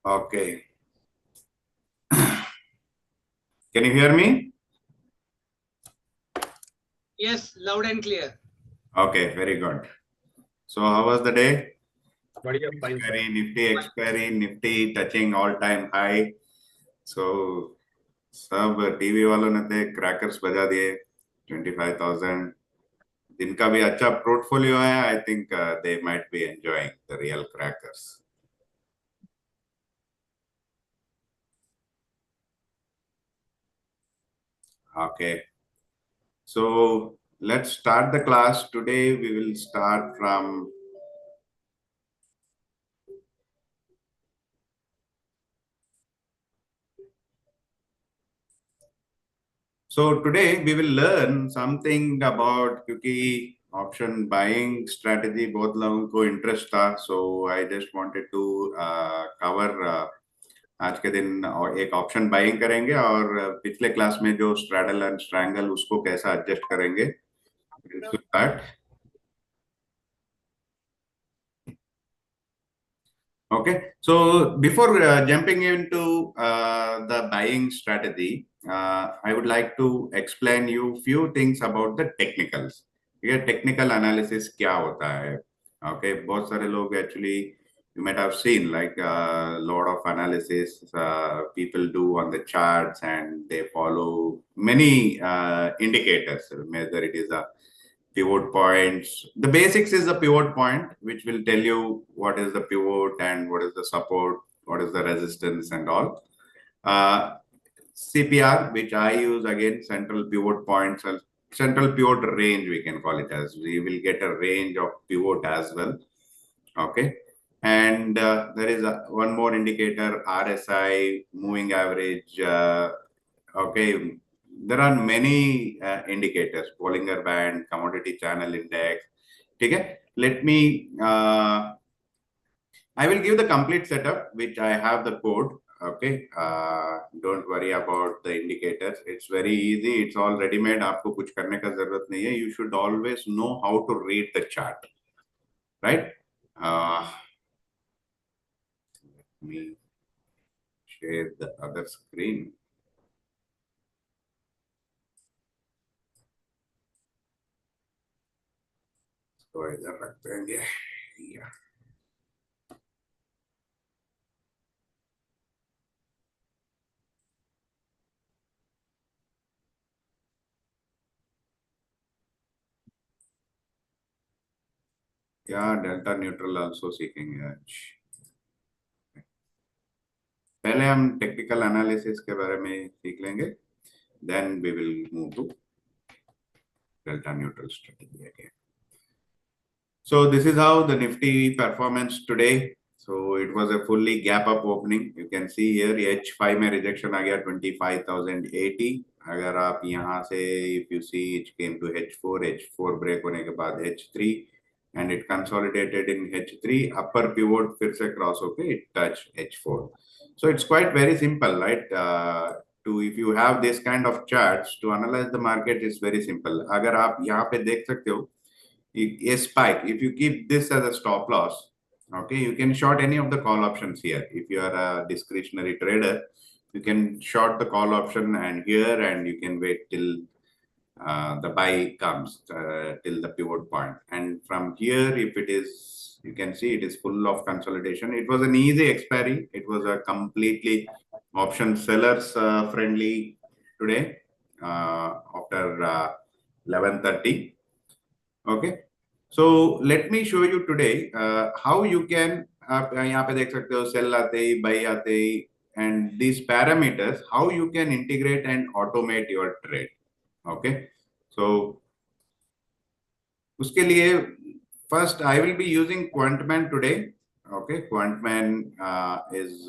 Okay. Can you hear me? Yes, loud and clear. Okay, very good. So how was the day? बढ़िया fine sir. Expiry, Nifty touching all-time high. So सब TV वालों ने थे crackers बजा दिए 25,000. जिनका भी अच्छा पोर्टफोलियो है, I think they might be enjoying the real crackers. Okay. So let's start the class. Today we will start from So today we will learn something about क्योंकि option buying strategy बहुत लोगों को interest था, so I just wanted to cover आज के दिन और एक option buying करेंगे और पिछले क्लास में जो straddle and strangle उसको कैसा adjust करेंगे. We'll start. Okay, so before jumping into the buying strategy, I would like to explain you few things about the technicals. ये technical analysis क्या होता है? Okay, बहुत सारे लोग actually you might have seen like a lot of analysis people do on the charts and they follow many indicators, whether it is a pivot points. The basics is the pivot point, which will tell you what is the pivot and what is the support, what is the resistance and all. CPR, which I use again, central pivot points, central pivot range, we can call it as. We will get a range of pivot as well. Okay. And there is one more indicator, RSI, moving average. Okay, there are many indicators, Bollinger Band, Commodity Channel Index. Okay, let me, I will give the complete setup, which I have the code. Okay, don't worry about the indicators. It's very easy. It's all ready made. आपको कुछ करने का जरूरत नहीं है. You should always know how to read the chart, right? Let me share the other screen. तो इधर रखते हैं. Yeah. Yeah, delta neutral also seeking edge. पहले हम टेक्निकल एनालिसिस के बारे में सीख लेंगे, then we will move to delta neutral strategy again. So this is how the Nifty performance today. So it was a fully gap up opening. You can see here H5 में rejection आ गया 25,080. अगर आप यहाँ से if you see it came to H4 break होने के बाद H3 and it consolidated in H3 upper pivot फिर से cross होके it touched H4. So it's quite very simple, right? To if you have this kind of charts to analyze the market is very simple. अगर आप यहाँ पे देख सकते हो a spike, if you keep this as a stop loss, okay, you can short any of the call options here. If you are a discretionary trader, you can short the call option and here, and you can wait till the buy comes till the pivot point. And from here, if it is, you can see it is full of consolidation. It was an easy expiry. It was a completely option sellers friendly today after 11:30. Okay, so let me show you today how you can आप यहाँ पे देख सकते हो sell आते ही buy आते ही and these parameters how you can integrate and automate your trade. Okay, so उसके लिए first I will be using Quantman today. Okay, Quantman is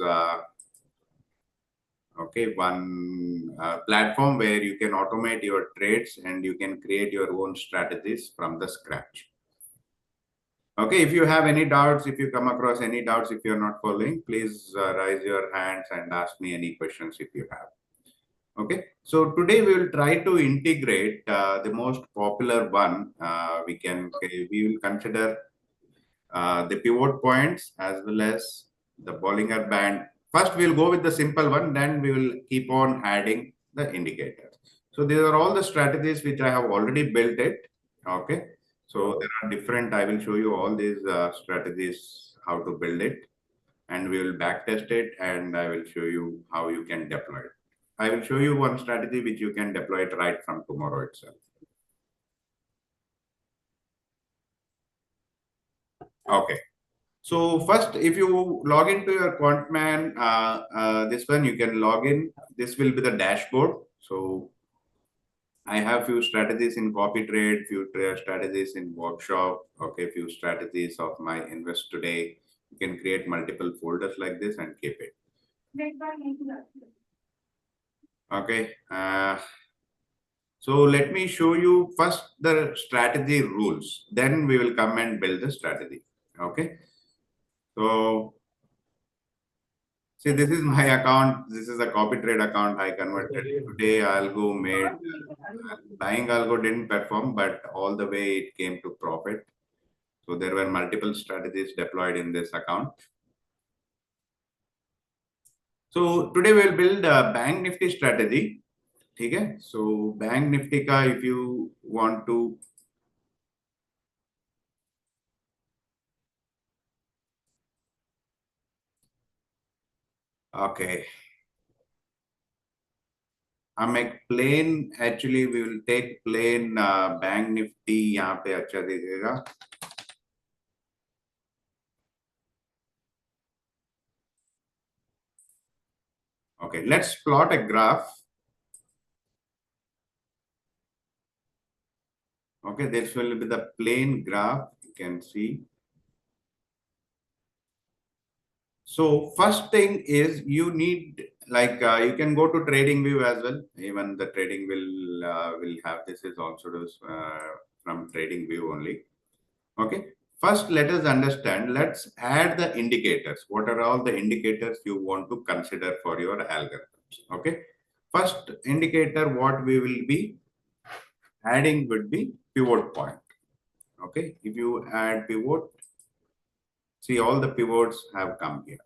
okay, one platform where you can automate your trades and you can create your own strategies from the scratch. Okay, if you have any doubts, if you come across any doubts, if you're not following, please raise your hands and ask me any questions if you have. Okay, so today we will try to integrate the most popular one. We will consider the pivot points as well as the Bollinger Band. first we'll go with the simple one, then we will keep on adding the indicators. So these are all the strategies which I have already built it. Okay. So there are different, I will show you all these strategies, how to build it, and we will backtest it, and I will show you how you can deploy it. I will show you one strategy which you can deploy it right from tomorrow itself. Okay. So first, if you log into your Quantman, this one you can log in. This will be the dashboard. So I have few strategies in copy trade, few strategies in workshop. Okay, few strategies of my invest today. You can create multiple folders like this and keep it. Okay. So let me show you first the strategy rules. Then we will come and build the strategy. Okay. So see, this is my account. This is a copy trade account I converted. Today, Algo made, buying Algo didn't perform, but all the way it came to profit. So there were multiple strategies deployed in this account. So today we'll build a Bank Nifty strategy. Okay. So Bank Nifty ka, if you want to, okay. हम एक plain actually we will take plain bank Nifty यहाँ पे अच्छा दिखेगा. Okay, let's plot a graph. Okay, this will be the plain graph, you can see. So first thing is you need, like you can go to trading view as well. Even the trading will have, this is also from trading view only. Okay, first let us understand, let's add the indicators. What are all the indicators you want to consider for your algorithms? Okay, first indicator what we will be adding would be pivot point. Okay, if you add pivot, see all the pivots have come here.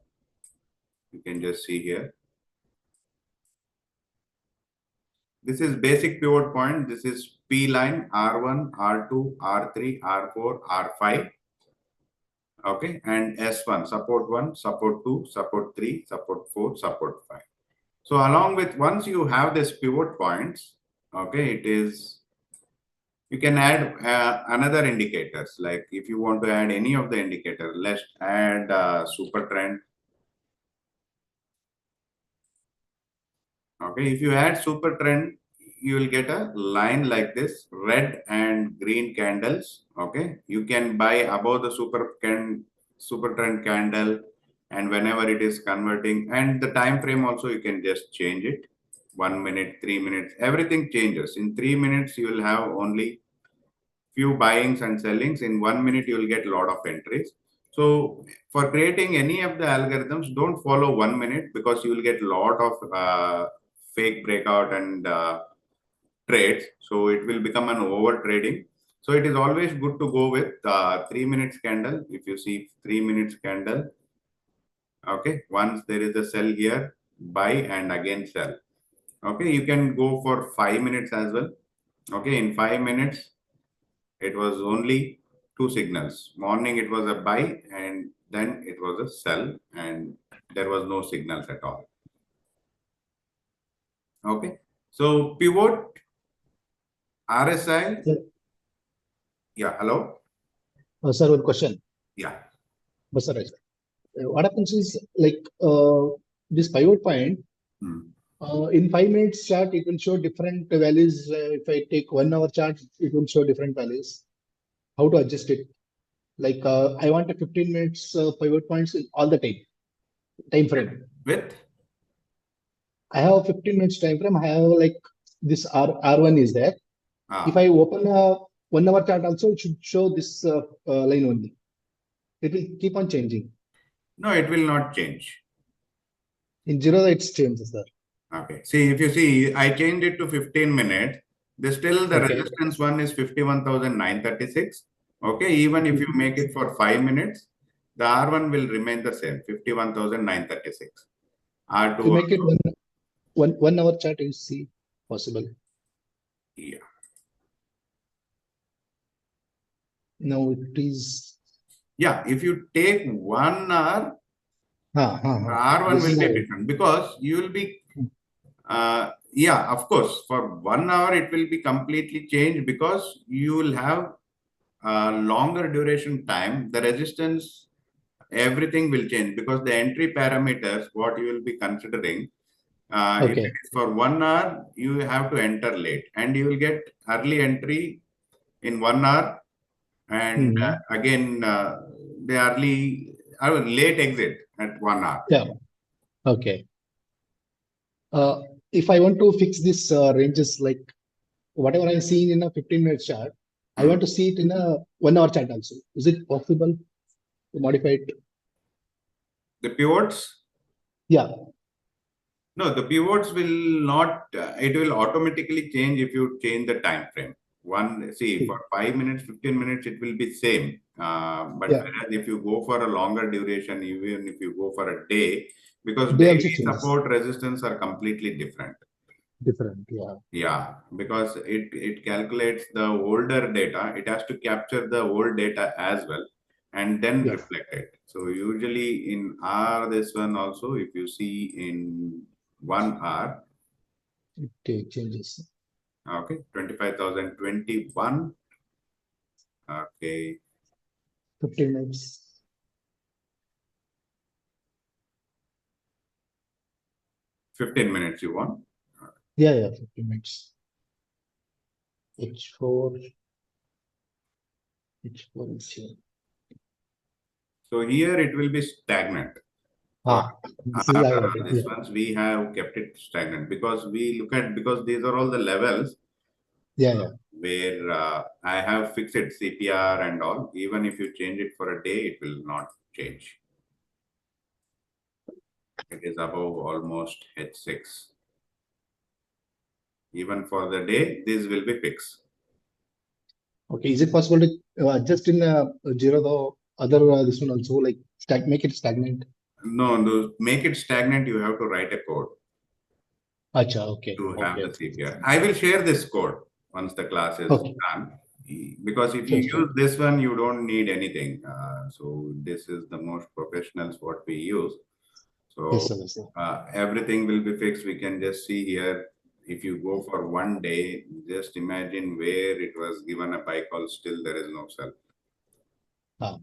You can just see here. This is basic pivot point. This is P line, R1, R2, R3, R4, R5. Okay, and S1, support 1, support 2, support 3, support 4, support 5. So along with, once you have this pivot points, okay, it is, you can add another indicators. Like if you want to add any of the indicator, let's add super trend. Okay, if you add super trend, you will get a line like this, red and green candles. Okay, you can buy above the super trend candle, and whenever it is converting, and the time frame also you can just change it. 1 minute, 3 minutes, everything changes. In 3 minutes, you will have only few buyings and sellings. In 1 minute, you will get a lot of entries. So for creating any of the algorithms, don't follow 1 minute, because you will get a lot of fake breakout and trades. So it will become an over trading. So it is always good to go with 3 minutes candle. If you see 3 minutes candle, okay, once there is a sell here, buy and again sell. Okay, you can go for 5 minutes as well. Okay, in 5 minutes, it was only two signals. Morning it was a buy, and then it was a sell, and there was no signals at all. Okay, so pivot, RSI. Sir. Yeah, hello. Sir, one question. Yeah. Sir, what happens is like this pivot point in 5 minutes chart, it will show different values. If I take 1 hour chart, it will show different values. How to adjust it? Like I want a 15 minutes pivot points in all the time frame. With? I have a 15 minutes time frame. I have like this R1 is there. If I open a 1 hour chart also, it should show this line only. It will keep on changing. No, it will not change. In zero, it's changes, sir. Okay. See, if you see, I changed it to 15 minutes. Still the resistance one is 51,936. Okay. Even if you make it for 5 minutes, the R1 will remain the same, 51,936. R2 To make it also. 1 hour chart is see possible. Yeah. No, it is. Yeah, if you take 1 hour, R1 This will is be how. different because you will be, yeah, of course, for 1 hour it will be completely changed because you will have longer duration time. The resistance, everything will change because the entry parameters, what you will be considering, if Okay. it is for 1 hour, you have to enter late and you will get early entry in 1 hour and again the early late exit at 1 hour. Yeah. Okay. If I want to fix this ranges, like whatever I'm seeing in a 15-minute chart, I want to see it in a 1 hour chart also. Is it possible to modify it? The pivots, Yeah. no, the pivots will not, it will automatically change if you change the time frame. One, see, for 5 minutes, 15 minutes, it will be same. But Yeah. whereas if you go for a longer duration, even if you go for a day, because They also daily changes. support resistance are completely different. Different. Yeah. Yeah, because it calculates the older data. It has to capture the old data as well and then Yeah. reflect it. So usually in R, this one also, if you see in 1 hour, It changes. okay, 25,021. Okay, 15 minutes. 15 minutes you want. Yeah. 15 minutes. H4. H4 is here. So here it will be stagnant. For This is I got it. this ones we have kept it stagnant because we look at, because these are all the levels Yeah. where I have fixed CPR and all. Even if you change it for a day, it will not change. It is above almost H6. Even for the day, this will be fixed. Okay. Is it possible to adjust in zero the other this one also, like make it stagnant? No, to make it stagnant, you have to write a code Acha. Okay. to have Okay. the CPR. I will share this code once the class is Okay. done. Because if you Sure. use this one, you don't need anything. So this is the most professionals what we use. Yes, So sir. Yes, sir. everything will be fixed. We can just see here. If you go for 1 day, just imagine where it was given a buy call, still there is no sell. Ah,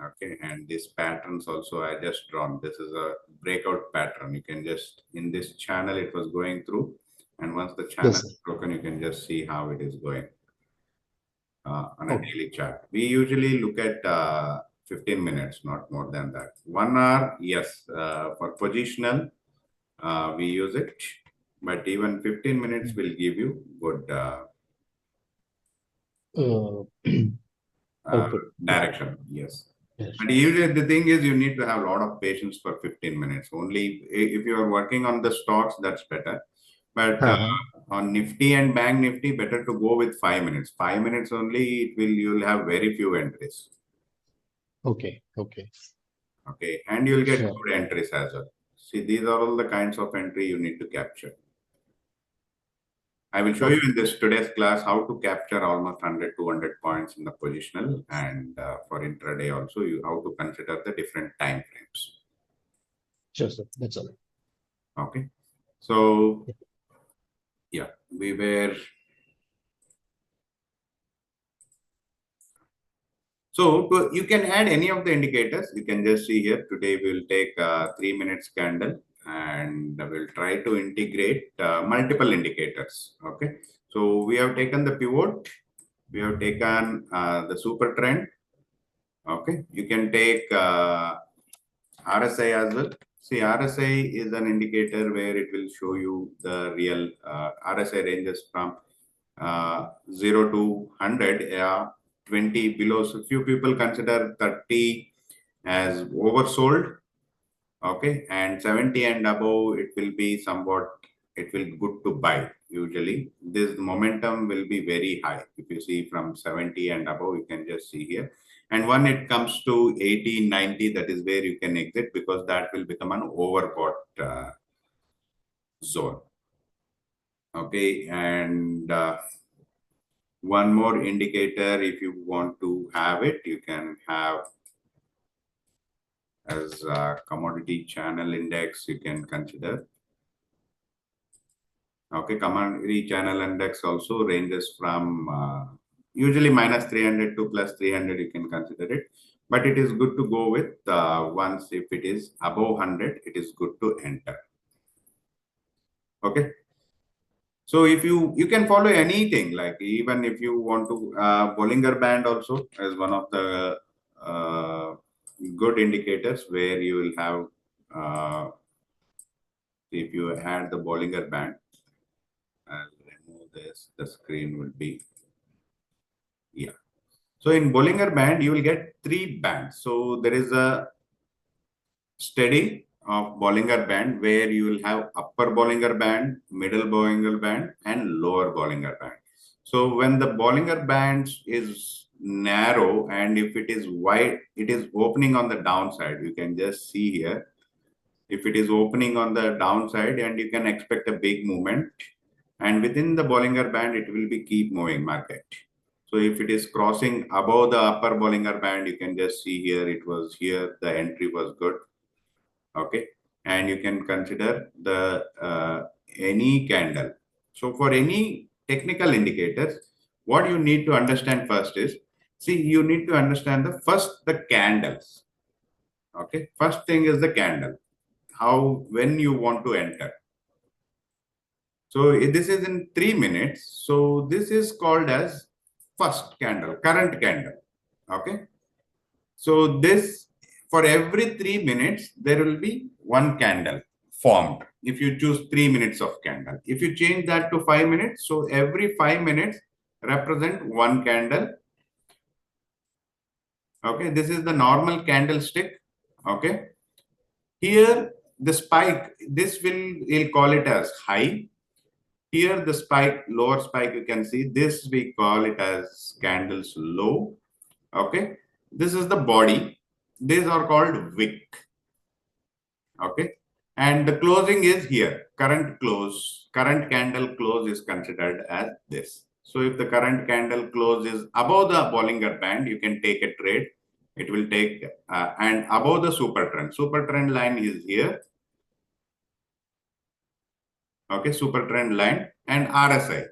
Okay, and these patterns also I just drawn. This is a breakout pattern. You can just, in this channel, it was going through. And once the channel yes, sir. is broken, you can just see how it is going on a Okay. daily chart. We usually look at 15 minutes, not more than that. 1 hour, yes, for positional, we use it, but even 15 minutes will give you good Uh, output. Yeah. direction. Yes. Yes. But usually the thing is you need to have a lot of patience for 15 minutes. Only if you are working on the stocks, that's better. But on Nifty and Bank Nifty, better to go with 5 minutes. 5 minutes only, you'll have very few entries. Okay. Okay. Okay. And you'll get Sure. good entries as well. See, these are all the kinds of entry you need to capture. I will show you in this today's class how to capture almost 100, 200 points in the positional, and for intraday also you how to consider the different time frames. Sure, sir. That's all. Okay. So yeah, we were. So you can add any of the indicators. You can just see here today we will take 3 minutes candle and we'll try to integrate multiple indicators. Okay. So we have taken the pivot. We have taken the super trend. Okay, you can take RSI as well. See, RSI is an indicator where it will show you the real RSI ranges from 0 to 100, 20 below. So few people consider 30 as oversold. Okay, and 70 and above, it will be somewhat, it will good to buy. Usually, this momentum will be very high. If you see from 70 and above, you can just see here. And when it comes to 80, 90, that is where you can exit because that will become an overbought zone. Okay, and one more indicator, if you want to have it, you can have as commodity channel index, you can consider. Okay, commodity channel index also ranges from usually minus 300 to plus 300, you can consider it. But it is good to go with once if it is above 100, it is good to enter. Okay. So if you can follow anything, like even if you want to Bollinger Band also as one of the good indicators where you will have if you add the Bollinger Band, I'll remove this, the screen will be, yeah. So in Bollinger Band, you will get 3 bands. So there is a steady of Bollinger Band where you will have upper Bollinger Band, middle Bollinger Band, and lower Bollinger Band. So when the Bollinger Band is narrow and if it is wide, it is opening on the downside. You can just see here. If it is opening on the downside and you can expect a big movement, and within the Bollinger Band, it will be keep moving market. So if it is crossing above the upper Bollinger Band, you can just see here, it was here, the entry was good. Okay. And you can consider the any candle. So for any technical indicators, what you need to understand first is, see, you need to understand the candles. Okay. First thing is the candle. When you want to enter. So this is in 3 minutes. So this is called as first candle, current candle. Okay. So this, for every 3 minutes, there will be one candle formed. If you choose 3 minutes of candle, if you change that to 5 minutes, so every 5 minutes represent one candle. Okay. This is the normal candlestick. Okay. Here, the spike, we'll call it as high. Here the spike, lower spike, you can see this, we call it as candles low. Okay. This is the body. These are called wick. Okay. And the closing is here. Current candle close is considered as this. So if the current candle close is above the Bollinger Band, you can take a trade. It will take, and above the super trend. Super trend line is here. Okay. Super trend line and RSI.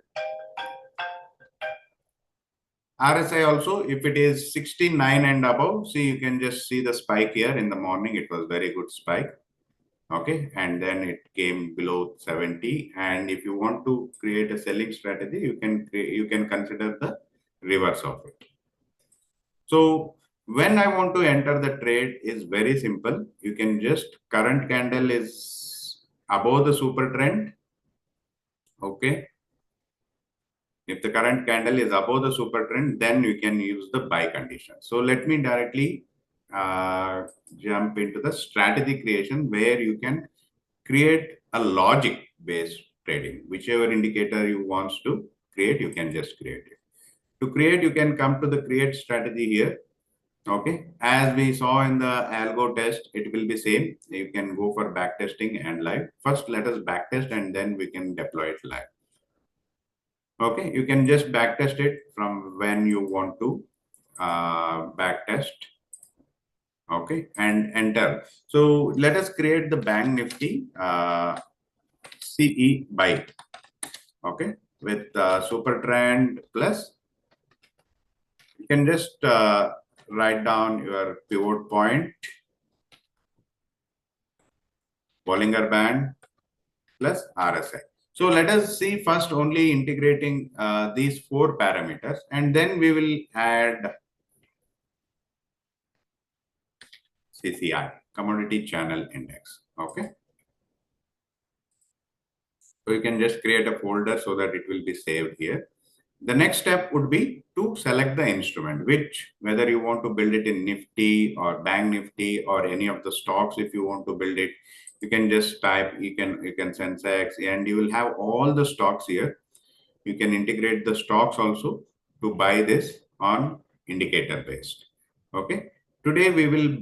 RSI also, if it is 69 and above, see, you can just see the spike here in the morning. It was very good spike. Okay. And then it came below 70. And if you want to create a selling strategy, you can consider the reverse of it. So when I want to enter the trade is very simple. You can just, current candle is above the super trend. Okay. If the current candle is above the super trend, then you can use the buy condition. So let me directly jump into the strategy creation where you can create a logic based trading. Whichever indicator you want to create, you can just create it. To create, you can come to the create strategy here. Okay. As we saw in the algo test, it will be same. You can go for back testing and live. First, let us back test and then we can deploy it live. Okay, you can just backtest it from when you want to backtest. Okay, and enter. So let us create the Bank Nifty CE buy. Okay, with super trend plus. You can just write down your pivot point, Bollinger Band plus RSI. So let us see first only integrating these 4 parameters, and then we will add CCI, Commodity Channel Index. Okay. So you can just create a folder so that it will be saved here. The next step would be to select the instrument, whether you want to build it in Nifty or Bank Nifty or any of the stocks. If you want to build it, you can just type, you can Sensex, and you will have all the stocks here. You can integrate the stocks also to buy this on indicator based. Okay. Today we will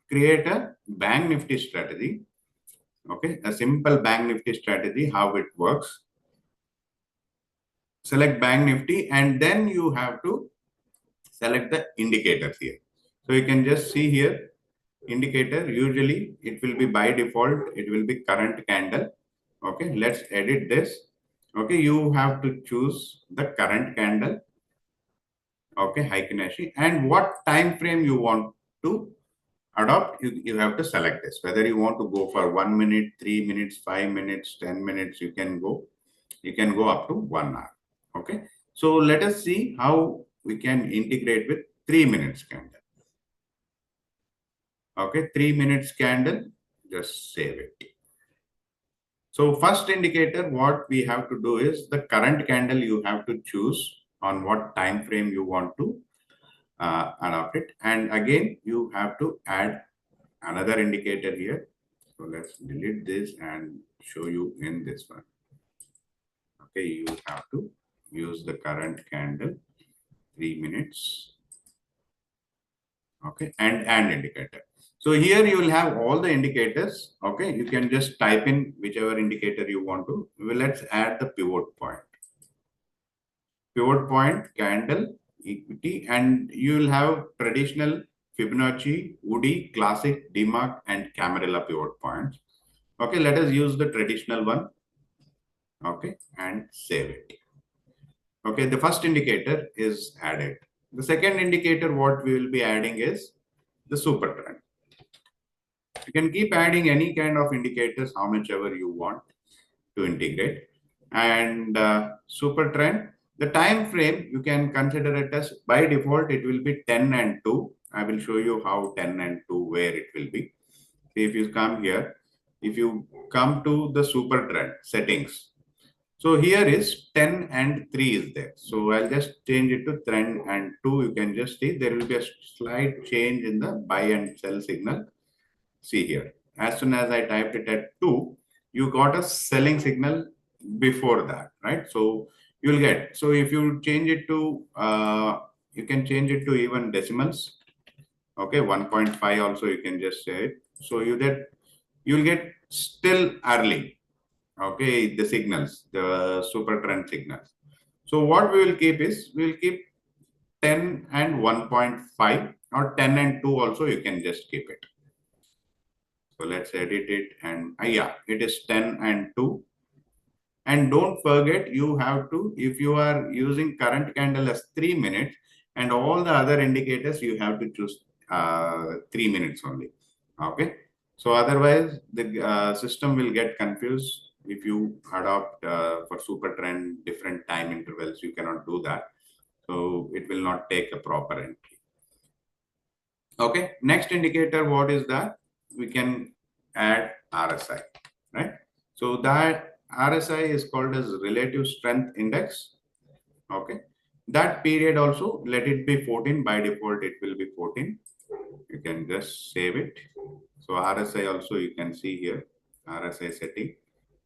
create a Bank Nifty strategy. Okay, a simple bank nifty strategy, how it works. Select bank nifty and then you have to select the indicators here. So you can just see here indicator, usually it will be by default, it will be current candle. Okay, let's edit this. Okay, you have to choose the current candle. Okay, Heikinashi, and what time frame you want to adopt, you have to select this. Whether you want to go for 1 minute, 3 minutes, 5 minutes, 10 minutes, you can go up to 1 hour. Okay, so let us see how we can integrate with 3 minutes candle. Okay, 3 minutes candle, just save it. So first indicator, what we have to do is the current candle you have to choose on what time frame you want to adopt it. And again, you have to add another indicator here. So let's delete this and show you in this one. Okay, you have to use the current candle, 3 minutes. Okay, and indicator. So here you will have all the indicators. Okay, you can just type in whichever indicator you want to. Well, let's add the pivot point. Pivot point, candle, equity, and you will have traditional Fibonacci, Woody, Classic, DMARC, and Camarilla pivot points. Okay, let us use the traditional one. Okay, and save it. Okay, the first indicator is added. The second indicator, what we will be adding is the super trend. You can keep adding any kind of indicators, how much ever you want to integrate. And super trend, the time frame, you can consider it as by default, it will be 10 and 2. I will show you how 10 and 2, where it will be. If you come here, if you come to the super trend settings, so here is 10 and 3 is there. So I'll just change it to 10 and 2. You can just see there will be a slight change in the buy and sell signal. See here, as soon as I typed it at 2, you got a selling signal before that, right? So you'll get, so if you change it to, you can change it to even decimals. Okay, 1.5 also you can just say it. So you'll get still early. Okay, the signals, the super trend signals. So what we will keep is, we will keep 10 and 1.5 or 10 and 2 also, you can just keep it. So let's edit it and yeah, it is 10 and 2. And don't forget, you have to, if you are using current candle as 3 minutes and all the other indicators, you have to choose 3 minutes only. Okay. So otherwise the system will get confused. If you adopt for super trend different time intervals, you cannot do that. So it will not take a proper entry. Okay, next indicator, what is that? We can add RSI, right? So that RSI is called as relative strength index. Okay, that period also, let it be 14. By default, it will be 14. You can just save it. So RSI also you can see here, RSI setting,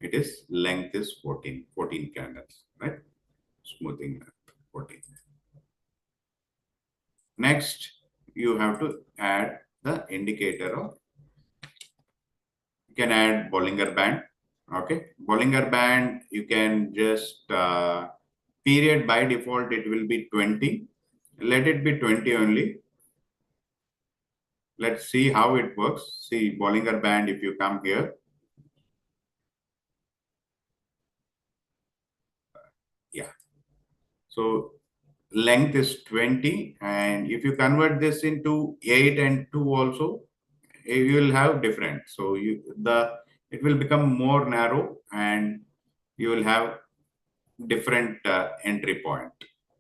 it is length is 14 candles, right? Smoothing 14. Next, you have to add the indicator of, you can add Bollinger Band. Okay, Bollinger Band, you can just period by default, it will be 20. Let it be 20 only. Let's see how it works. See Bollinger Band, if you come here. Yeah. So length is 20. And if you convert this into 8 and 2 also, you will have different. So it will become more narrow and you will have different entry point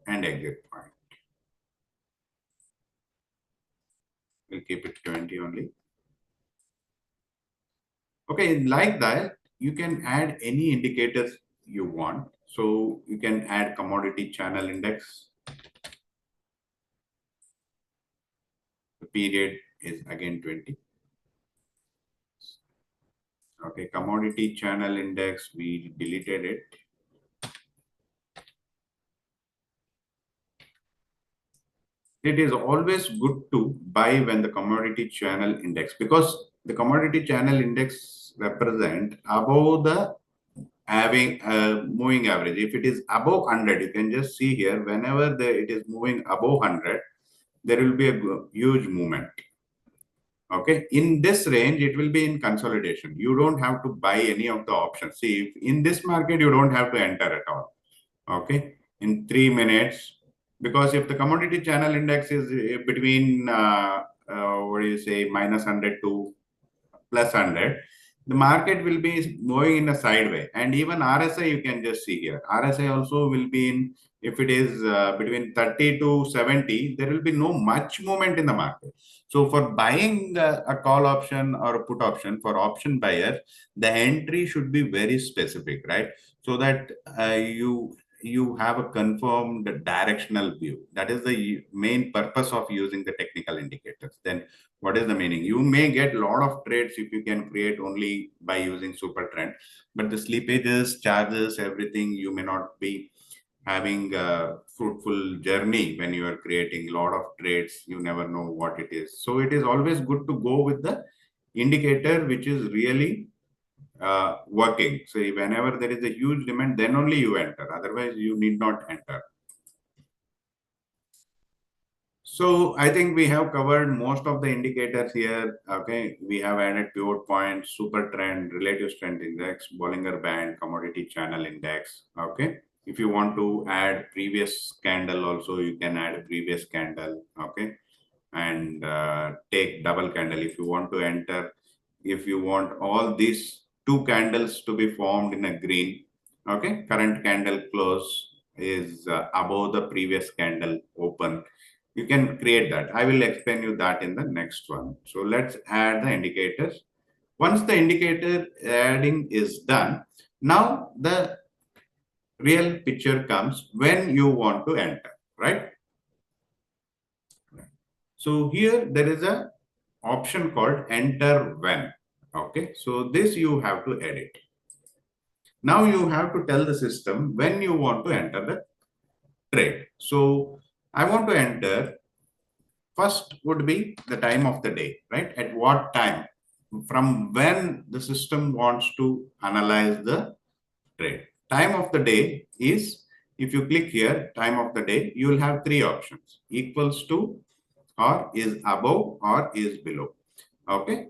and exit point. We'll keep it 20 only. Okay, like that, you can add any indicators you want. So you can add commodity channel index. The period is again 20. Okay, commodity channel index, we deleted it. It is always good to buy when the commodity channel index, because the commodity channel index represent above the having moving average. If it is above 100, you can just see here, whenever it is moving above 100, there will be a huge movement. Okay, in this range, it will be in consolidation. You don't have to buy any of the options. See, in this market, you don't have to enter at all. Okay, in 3 minutes, because if the commodity channel index is between what do you say, -100 to +100, the market will be moving in a sideway. And even RSI, you can just see here. RSI also will be in, if it is between 30 to 70, there will be no much movement in the market. So for buying a call option or a put option, for option buyer, the entry should be very specific, right? So that you have a confirmed directional view. That is the main purpose of using the technical indicators. Then what is the meaning? You may get a lot of trades if you can create only by using super trend, but the slippages, charges, everything, you may not be having a fruitful journey when you are creating a lot of trades. You never know what it is. So it is always good to go with the indicator which is really working. So whenever there is a huge demand, then only you enter. Otherwise, you need not enter. So I think we have covered most of the indicators here. Okay, we have added pivot point, super trend, relative strength index, Bollinger Band, commodity channel index. Okay, if you want to add previous candle also, you can add previous candle. Okay, and take double candle if you want to enter. If you want all these two candles to be formed in a green, okay, current candle close is above the previous candle open, you can create that. I will explain you that in the next one. So let's add the indicators. Once the indicator adding is done, now the real picture comes when you want to enter, right? So here there is a option called enter when. Okay, so this you have to edit. Now you have to tell the system when you want to enter the trade. So I want to enter, first would be the time of the day, right? At what time, from when the system wants to analyze the trade. Time of the day is, if you click here, time of the day, you will have three options: equals to, or is above, or is below. Okay,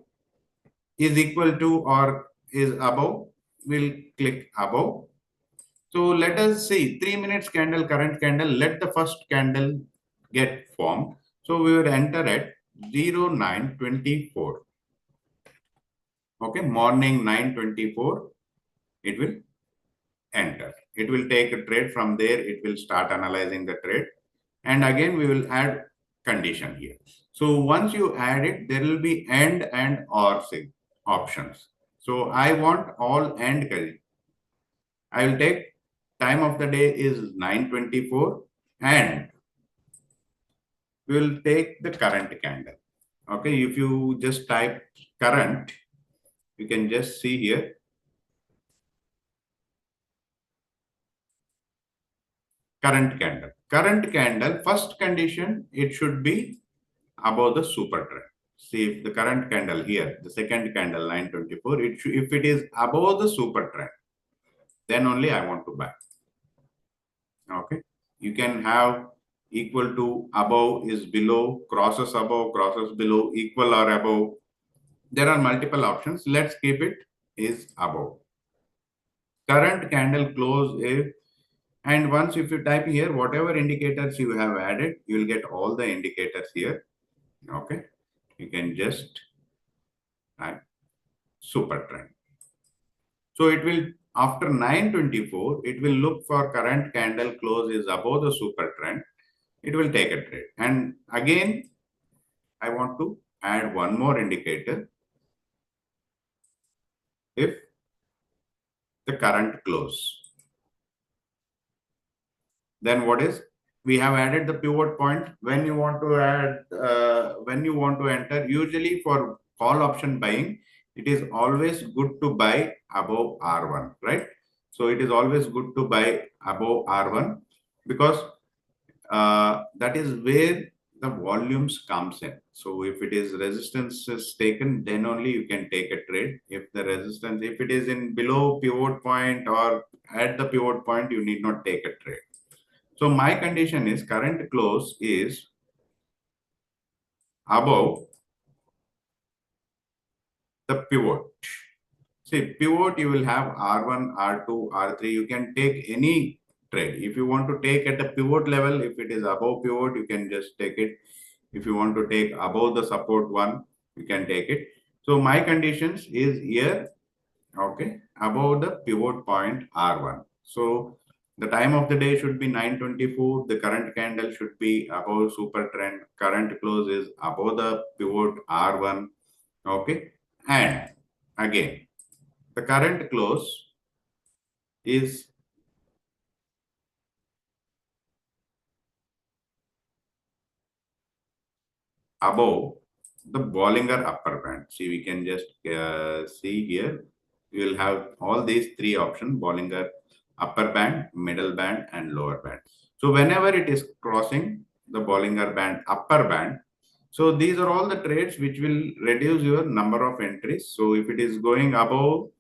is equal to or is above, we'll click above. So let us see 3 minutes candle, current candle, let the first candle get formed. So we will enter at 0924. Okay, morning 9:24, it will enter. It will take a trade from there. It will start analyzing the trade. And again, we will add condition here. So once you add it, there will be AND and OR options. So I want all AND. I will take time of the day is 9:24 and we will take the current candle. Okay, if you just type current, you can just see here. Current candle. Current candle, first condition, it should be above the super trend. See, if the current candle here, the second candle 9:24, if it is above the super trend, then only I want to buy. Okay, you can have equal to, above is below, crosses above, crosses below, equal or above. There are multiple options. Let's keep it is above. Current candle close if, and once if you type here, whatever indicators you have added, you will get all the indicators here. Okay, you can just type super trend. So it will, after 9:24, it will look for current candle close is above the super trend. It will take a trade. And again, I want to add one more indicator. If the current close, then what is, we have added the pivot point. When you want to add, when you want to enter, usually for call option buying, it is always good to buy above R1, right? So it is always good to buy above R1 because that is where the volumes comes in. So if it is resistance is taken, then only you can take a trade. If the resistance, if it is in below pivot point or at the pivot point, you need not take a trade. So my condition is current close is above the pivot. See, pivot, you will have R1, R2, R3. You can take any trade. If you want to take at the pivot level, if it is above pivot, you can just take it. If you want to take above the support one, you can take it. So my conditions is here, okay, above the pivot point R1. So the time of the day should be 9:24. The current candle should be above super trend. Current close is above the pivot R1. Okay. And again, the current close is above the Bollinger upper band. See, we can just see here. We will have all these three options: Bollinger upper band, middle band, and lower band. So whenever it is crossing the Bollinger band, upper band, so these are all the trades which will reduce your number of entries. So if it is going above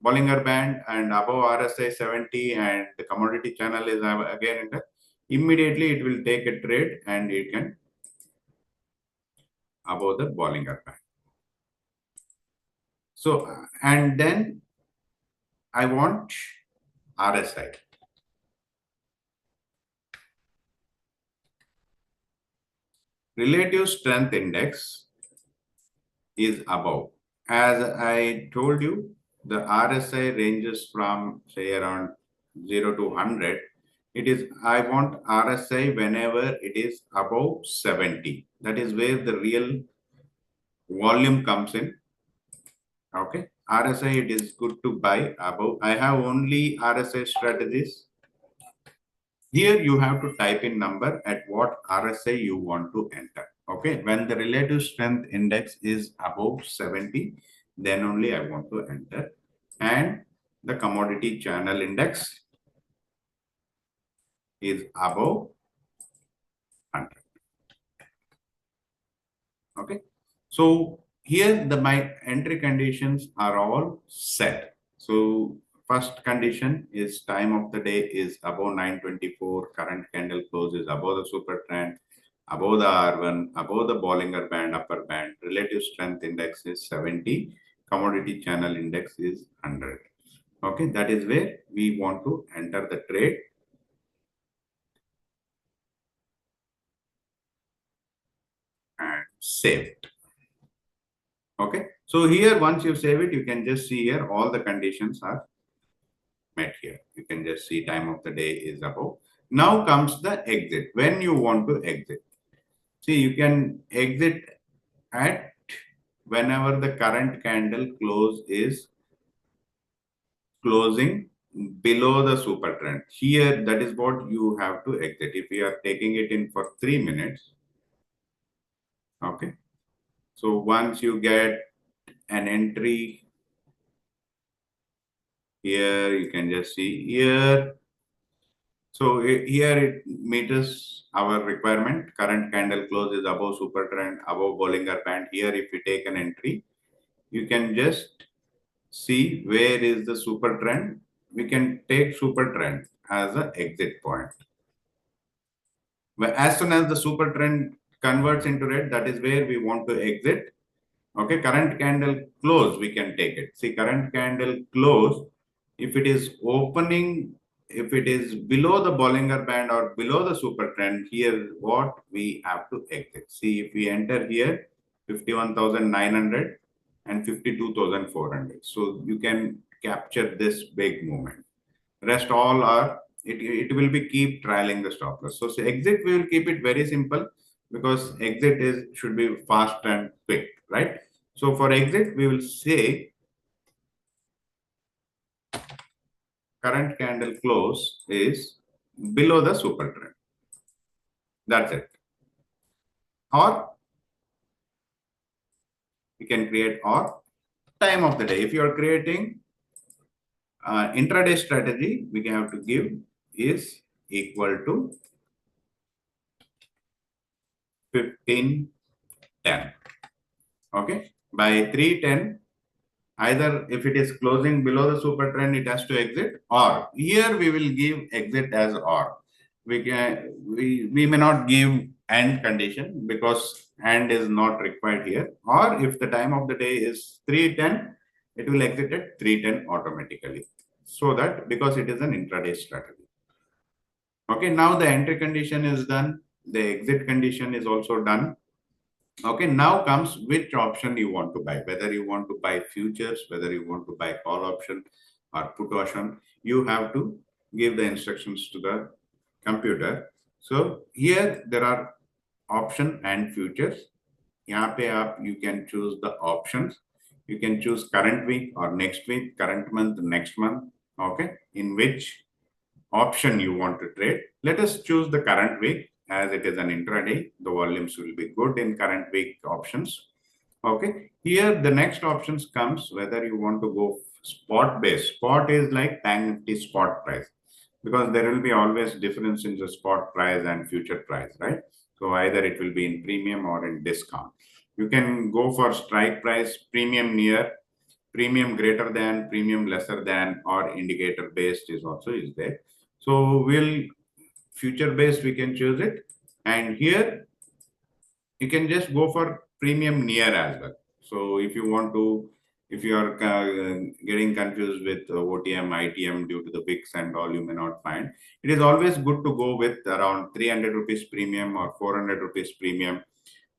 Bollinger band and above RSI 70 and the commodity channel is again in the, immediately it will take a trade and it can above the Bollinger band. So, and then I want RSI. Relative strength index is above. As I told you, the RSI ranges from say around 0 to 100. It is, I want RSI whenever it is above 70. That is where the real volume comes in. Okay. RSI, it is good to buy above. I have only RSI strategies. Here you have to type in number at what RSI you want to enter. Okay. When the relative strength index is above 70, then only I want to enter. And the commodity channel index is above 100. Okay. So here my entry conditions are all set. So first condition is time of the day is above 9:24, current candle close is above the super trend, above the R1, above the Bollinger band, upper band, relative strength index is 70, commodity channel index is 100. Okay, that is where we want to enter the trade. And save it. Okay, so here once you save it, you can just see here all the conditions are met here. You can just see time of the day is above. Now comes the exit. When you want to exit, see, you can exit at whenever the current candle close is closing below the super trend. Here, that is what you have to exit. If you are taking it in for 3 minutes, okay. So once you get an entry here, you can just see here. So here it meets our requirement. Current candle close is above super trend, above Bollinger band. Here, if you take an entry, you can just see where is the super trend. We can take super trend as an exit point. As soon as the super trend converts into red, that is where we want to exit. Okay, current candle close, we can take it. See, current candle close, if it is opening, if it is below the Bollinger band or below the super trend, here what we have to exit. See, if we enter here, 51,900 and 52,400. So you can capture this big movement. Rest all are, it will be keep trialing the stop loss. So exit, we will keep it very simple because exit is should be fast and quick, right? So for exit, we will say current candle close is below the super trend. That's it. Or we can create or time of the day. If you are creating intraday strategy, we can have to give is equal to 15, 10. Okay, by 3:10, either if it is closing below the super trend, it has to exit, or here we will give exit as or. We may not give and condition because and is not required here, or if the time of the day is 3:10, it will exit at 3:10 automatically. So that because it is an intraday strategy. Okay, now the entry condition is done, the exit condition is also done. Okay, now comes which option you want to buy, whether you want to buy futures, whether you want to buy call option or put option, you have to give the instructions to the computer. So here there are option and futures. Yahan pe you can choose the options. You can choose current week or next week, current month, next month. Okay, in which option you want to trade. Let us choose the current week as it is an intraday. The volumes will be good in current week options. Okay. Here the next options comes whether you want to go spot based. Spot is like Bank Nifty spot price because there will be always difference in the spot price and future price, right? So either it will be in premium or in discount. You can go for strike price, premium near, premium greater than, premium lesser than, or indicator based is also is there. So we'll future based, we can choose it. And here you can just go for premium near as well. So if you want to, if you are getting confused with OTM, ITM due to the VIX and all, you may not find. It is always good to go with around 300 rupees premium or 400 rupees premium.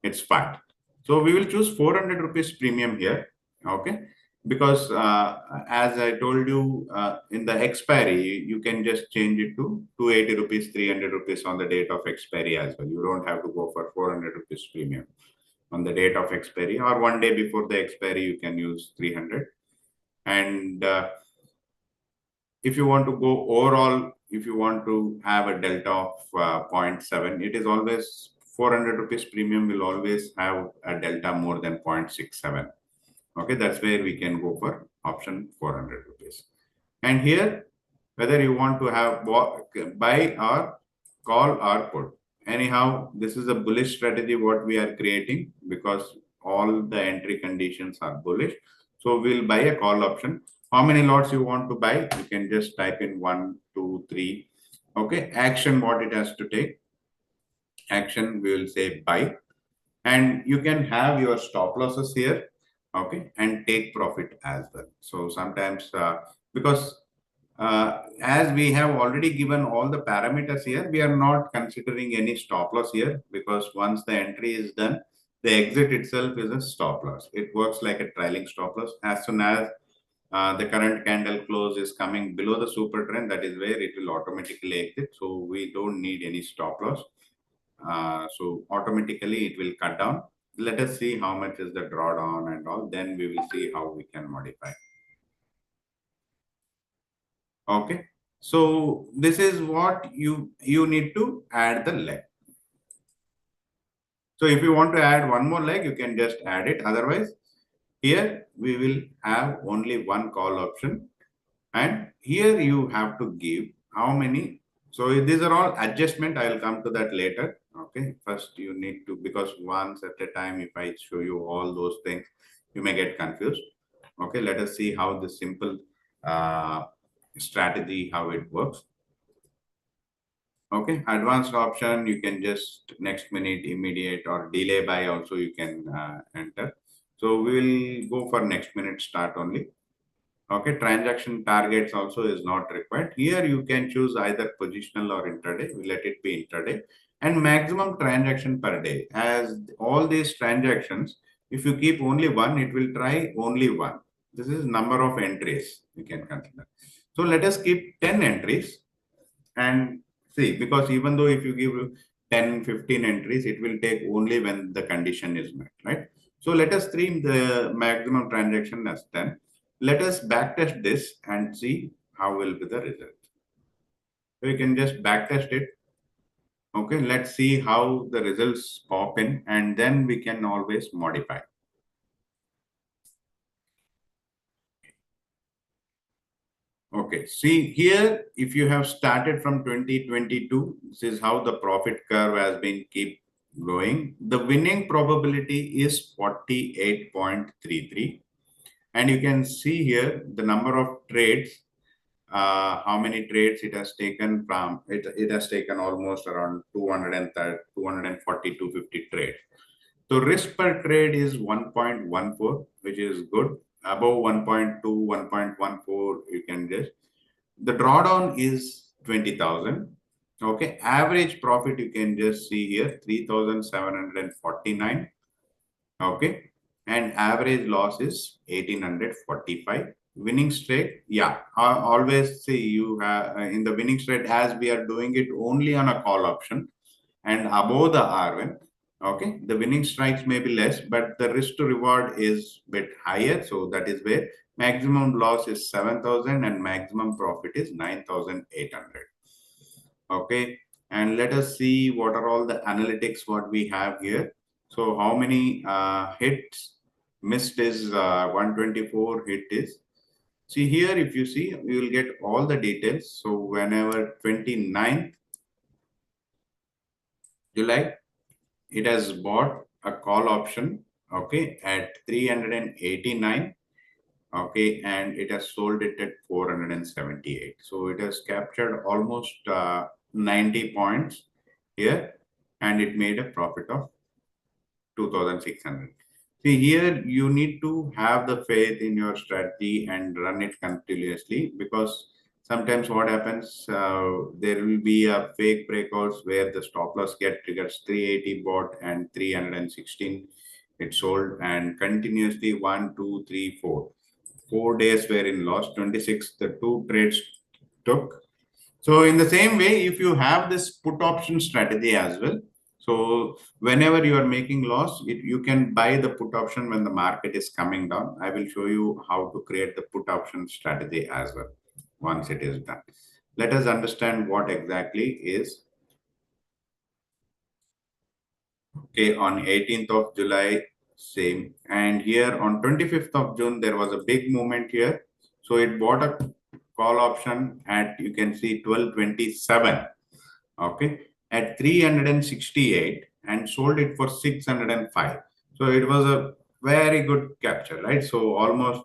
It's fine. So we will choose 400 rupees premium here. Okay. Because as I told you in the expiry, you can just change it to 280 rupees, 300 rupees on the date of expiry as well. You don't have to go for 400 rupees premium on the date of expiry, or one day before the expiry, you can use 300. And if you want to go overall, if you want to have a delta of 0.7, it is always 400 rupees premium will always have a delta more than 0.67. Okay, that's where we can go for option 400 rupees. And here, whether you want to have buy or call or put. Anyhow, this is a bullish strategy what we are creating because all the entry conditions are bullish. So we'll buy a call option. How many lots you want to buy? You can just type in 1, 2, 3. Okay, action what it has to take. Action, we will say buy. And you can have your stop losses here. Okay, and take profit as well. So sometimes because as we have already given all the parameters here, we are not considering any stop loss here because once the entry is done, the exit itself is a stop loss. It works like a trailing stop loss. As soon as the current candle close is coming below the super trend, that is where it will automatically exit. So we don't need any stop loss. So automatically it will cut down. Let us see how much is the drawdown and all. Then we will see how we can modify. Okay. So this is what you need to add the leg. So if you want to add one more leg, you can just add it. Otherwise, here we will have only one call option. And here you have to give how many. So these are all adjustment. I will come to that later. Okay. First you need to, because once at a time, if I show you all those things, you may get confused. Okay. Let us see how the simple strategy, how it works. Okay. Advanced option, you can just next minute, immediate, or delay buy also you can enter. So we will go for next minute start only. Okay, transaction targets also is not required. Here you can choose either positional or intraday. We let it be intraday. And maximum transaction per day. As all these transactions, if you keep only one, it will try only one. This is number of entries you can consider. So let us keep 10 entries and see, because even though if you give 10, 15 entries, it will take only when the condition is met, right? So let us stream the maximum transaction as 10. Let us backtest this and see how will be the result. So you can just backtest it. Okay, let's see how the results pop in and then we can always modify. Okay, see here, if you have started from 2022, this is how the profit curve has been keep going. The winning probability is 48.33. And you can see here the number of trades, how many trades it has taken from, it has taken almost around 230, 240, 250 trades. So risk per trade is 1.14, which is good. Above 1.2, 1.14, you can just. The drawdown is 20,000. Okay, average profit you can just see here 3,749. Okay, and average loss is 1,845. Winning straight, yeah, I always see you have in the winning straight, as we are doing it only on a call option and above the R1. Okay, the winning strikes may be less, but the risk to reward is bit higher. So that is where maximum loss is 7,000 and maximum profit is 9,800. Okay, and let us see what are all the analytics what we have here. So how many hits missed is 124 hit is. See here, if you see, we will get all the details. So whenever 29th July, it has bought a call option, okay, at 389, okay, and it has sold it at 478. So it has captured almost 90 points here, and it made a profit of 2,600. See here, you need to have the faith in your strategy and run it continuously, because sometimes what happens, there will be a fake breakouts where the stop loss get triggers 380 bought and 316 it sold, and continuously 1, 2, 3, 4. 4 days were in loss, 26 the two trades took. So in the same way, if you have this put option strategy as well, so whenever you are making loss, you can buy the put option when the market is coming down. I will show you how to create the put option strategy as well once it is done. Let us understand what exactly is. Okay, on 18th of July, same. And here on 25th of June, there was a big movement here. So it bought a call option at, you can see 1227, okay, at 368 and sold it for 605. So it was a very good capture, right? So almost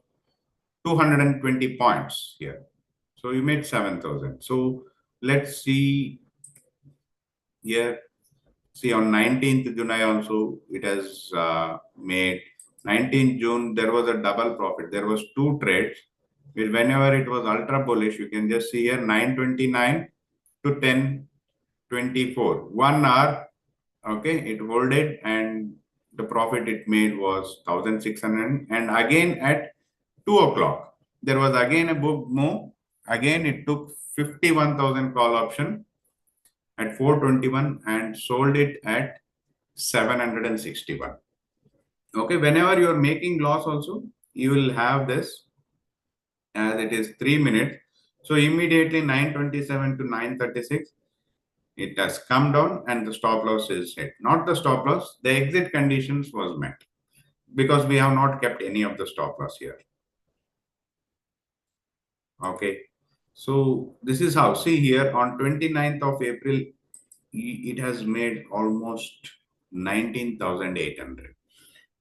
220 points here. So you made 7,000. So let's see here. See, on 19th July also, it has made 19th June, there was a double profit. There was two trades. Whenever it was ultra bullish, you can just see here 929 to 1024. 1 hour, okay, it holded, and the profit it made was 1,600. And again at 2 o'clock, there was again a book move. Again, it took 51,000 call option at 421 and sold it at 761. Okay, whenever you are making loss also, you will have this as it is 3 minutes. So immediately 927 to 936, it has come down and the stop loss is hit. Not the stop loss, the exit conditions was met, because we have not kept any of the stop loss here. Okay, so this is how, see here on 29th of April, it has made almost 19,800.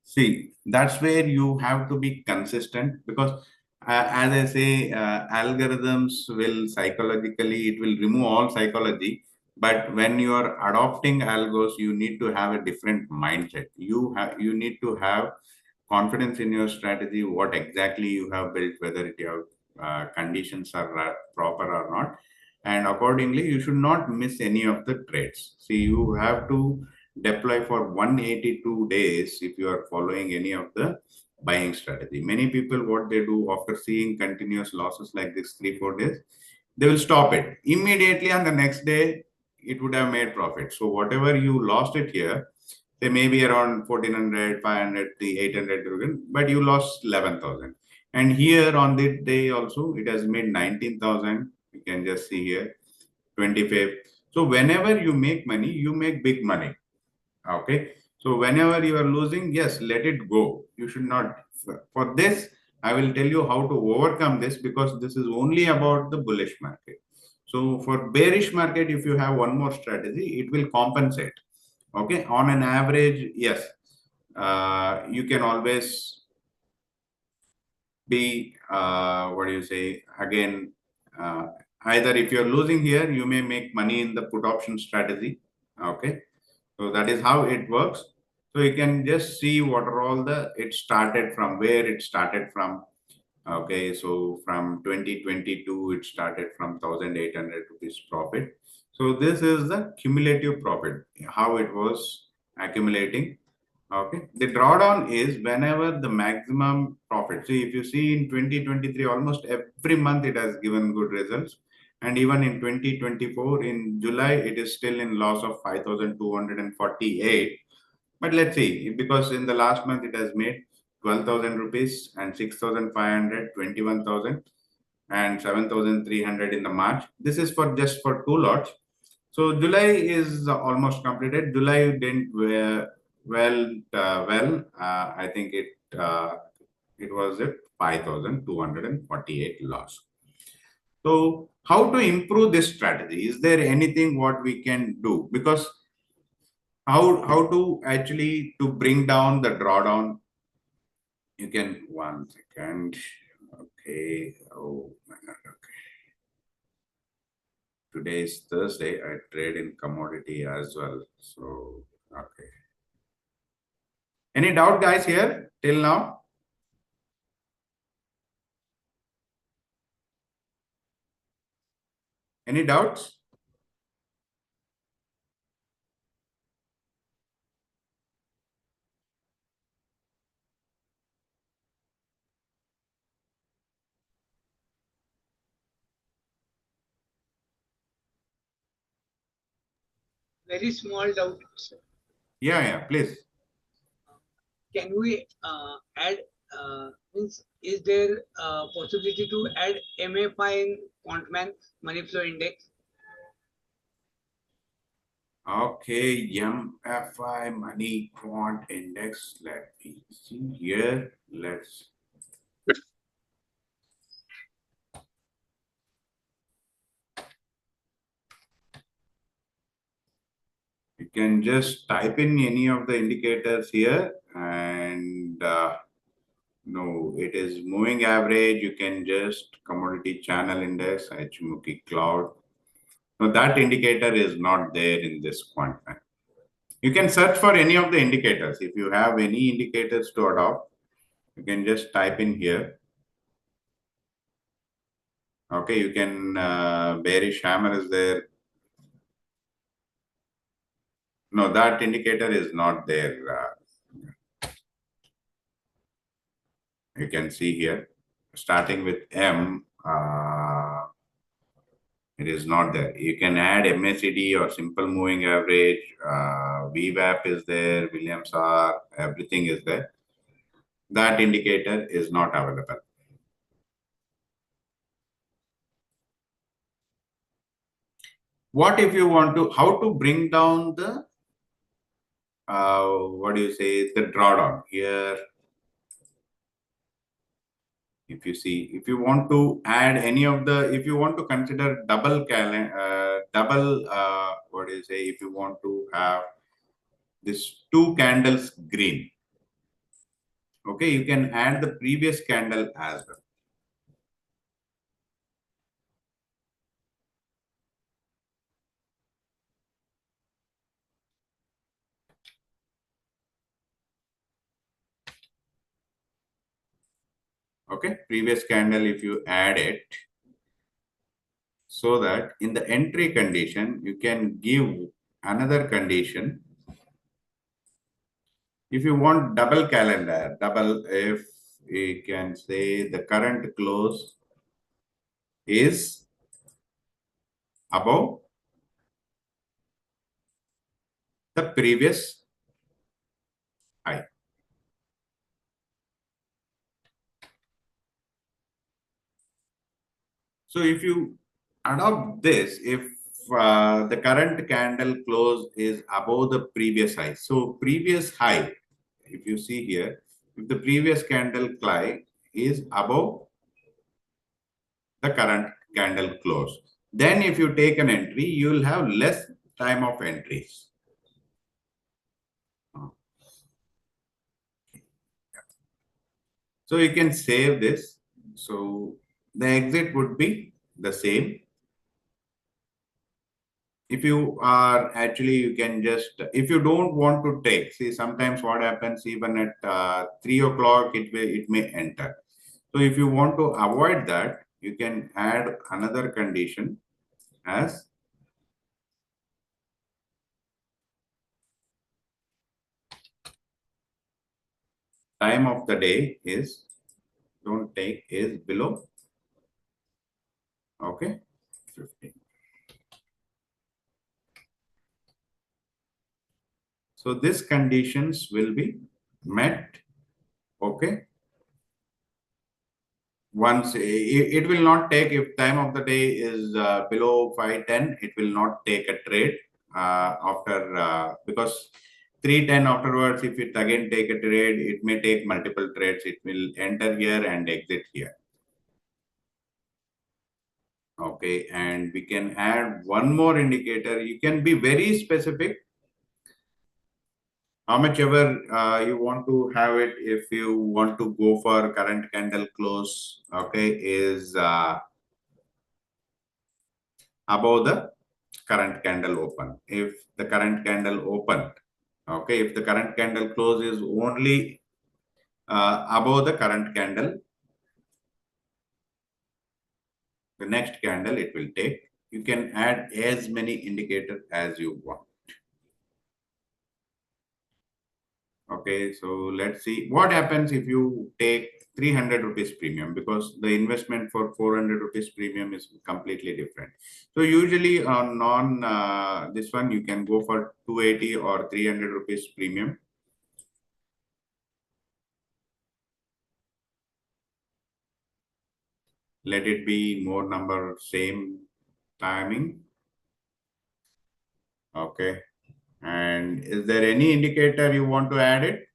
See, that's where you have to be consistent, because as I say, algorithms will psychologically, it will remove all psychology. But when you are adopting algos, you need to have a different mindset. You need to have confidence in your strategy, what exactly you have built, whether your conditions are proper or not. And accordingly, you should not miss any of the trades. See, you have to deploy for 182 days if you are following any of the buying strategy. Many people, what they do after seeing continuous losses like this 3-4 days, they will stop it. Immediately on the next day, it would have made profit. So whatever you lost it here, say maybe around 1,400, 500, 800, but you lost 11,000. And here on the day also, it has made 19,000. You can just see here, 25. So whenever you make money, you make big money. Okay. So whenever you are losing, yes, let it go. You should not. For this, I will tell you how to overcome this, because this is only about the bullish market. So for bearish market, if you have one more strategy, it will compensate. Okay, on an average, yes, you can always be, what do you say, again, either if you're losing here, you may make money in the put option strategy. Okay, so that is how it works. So you can just see what are all the, it started from, where it started from. Okay, so from 2022, it started from 1,800 rupees profit. So this is the cumulative profit, how it was accumulating. Okay, the drawdown is whenever the maximum profit. See, if you see in 2023, almost every month it has given good results. And even in 2024, in July, it is still in loss of 5,248. But let's see, because in the last month it has made 12,000 rupees and 6,500, 21,000 and 7,300 in the March. This is for just for two lots. So July is almost completed. July didn't I think it was at 5,248 loss. So how to improve this strategy? Is there anything what we can do? Because how to actually to bring down the drawdown? You can, 1 second. Okay. Oh my God. Okay. Today is Thursday. I trade in commodity as well. So, okay. Any doubt, guys, here till now? Any doubts? Very small doubt, sir. Yeah, please. Can we add, means, is there a possibility to add MFI in Quantman money flow index? Okay, MFI money quant index. Let me see here. Let's. You can just type in any of the indicators here and no, it is moving average. You can just commodity channel index, Ichimoku cloud. No, that indicator is not there in this quant map. You can search for any of the indicators. If you have any indicators to adopt, you can just type in here. Okay, you can, bearish hammer is there. No, that indicator is not there. You can see here, starting with M, it is not there. You can add MACD or simple moving average. VWAP is there, Williams R, everything is there. That indicator is not available. What if you want to, how to bring down the, what do you say, the drawdown here? If you see, if you want to add any of the, if you want to consider double, what do you say, if you want to have this 2 candles green, okay, you can add the previous candle as well. Okay, previous candle, if you add it, so that in the entry condition, you can give another condition. If you want double calendar, double, if we can say the current close is above the previous high. So if you adopt this, if the current candle close is above the previous high, so previous high, if you see here, if the previous candle high is above the current candle close, then if you take an entry, you will have less time of entries. So you can save this. So the exit would be the same. If you are actually, you can just, if you don't want to take, see sometimes what happens even at 3 o'clock, it may enter. So if you want to avoid that, you can add another condition as time of the day is, don't take, is below, okay, 15. So these conditions will be met, okay. Once it will not take, if time of the day is below 5:10, it will not take a trade after because 3:10 afterwards, if it again take a trade, it may take multiple trades. It will enter here and exit here. Okay, and we can add one more indicator. You can be very specific. How much ever you want to have it. If you want to go for current candle close, okay, is above the current candle open. If the current candle open, okay, if the current candle close is only above the current candle, the next candle it will take. You can add as many indicators as you want. Okay, so let's see what happens if you take 300 rupees premium, because the investment for 400 rupees premium is completely different. So usually on this one, you can go for 280 or 300 rupees premium. Let it be more number, same timing. Okay. And is there any indicator you want to add it?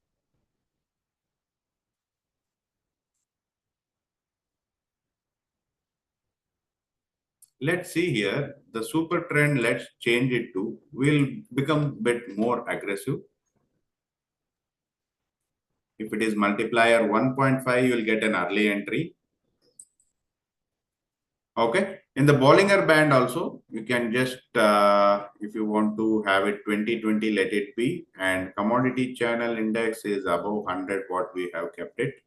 Let's see here, the super trend, let's change it to, will become bit more aggressive. If it is multiplier 1.5, you will get an early entry. Okay. In the Bollinger Band also, you can just, if you want to have it 2020, let it be. And commodity channel index is above 100, what we have kept it.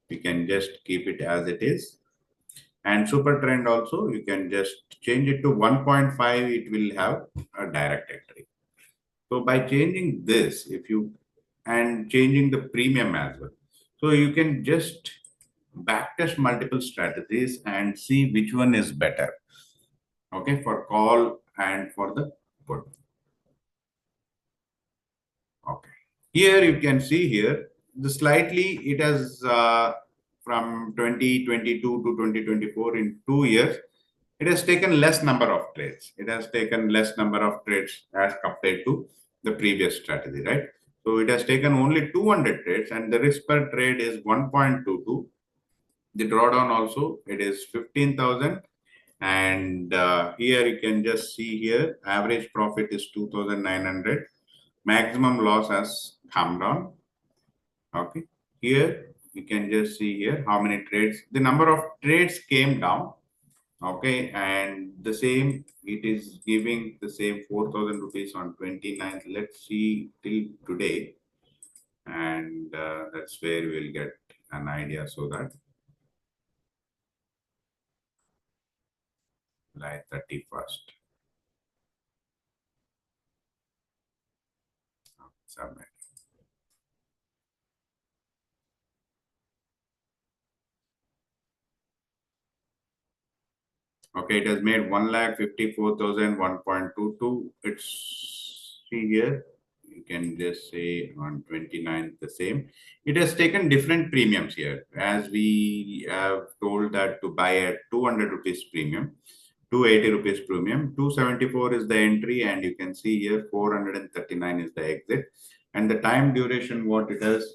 We can just keep it as it is. And super trend also, you can just change it to 1.5, it will have a direct entry. So by changing this, if you, and changing the premium as well. So you can just backtest multiple strategies and see which one is better. Okay, for call and for the put. Okay. Here you can see here, the slightly it has from 2022 to 2024 in 2 years, it has taken less number of trades. It has taken less number of trades as compared to the previous strategy, right? So it has taken only 200 trades and the risk per trade is 1.22. The drawdown also, it is 15,000. And here you can just see here, average profit is 2,900. Maximum loss has come down. Okay. Here you can just see here how many trades, the number of trades came down. Okay, and the same, it is giving the same 4,000 rupees on 29th. Let's see till today, and that's where we'll get an idea. So that like 31st. Submit. Okay, it has made 1,54,000, 1.22. It's see here. You can just say on 29th the same. It has taken different premiums here, as we have told that to buy at 200 rupees premium, 280 rupees premium, 274 is the entry, and you can see here 439 is the exit. And the time duration, what it has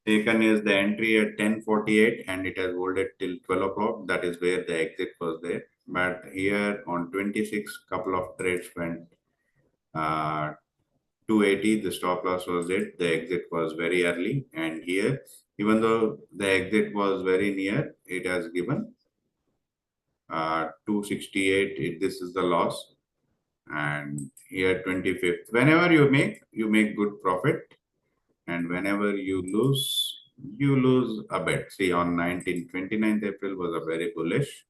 taken is the entry at 10:48 and it has held it till 12 o'clock. That is where the exit was there. But here on 26, couple of trades went 280, the stop loss was it. The exit was very early. And here, even though the exit was very near, it has given 268. This is the loss. And here 25th. Whenever you make good profit. And whenever you lose a bit. See, on 29th April was a very bullish.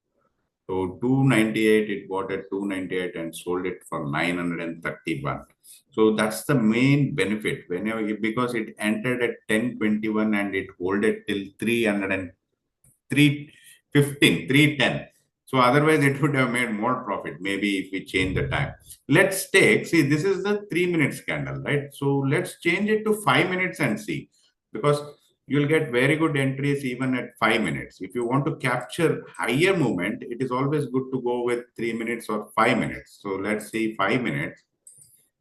So 298, it bought at 298 and sold it for 931. So that's the main benefit whenever because it entered at 1021 and it holded till 310. So otherwise it would have made more profit, maybe if we change the time. Let's take, see, this is the 3 minutes candle, right? So let's change it to 5 minutes and see, because you'll get very good entries even at 5 minutes. If you want to capture higher movement, it is always good to go with 3 minutes or 5 minutes. So let's see 5 minutes.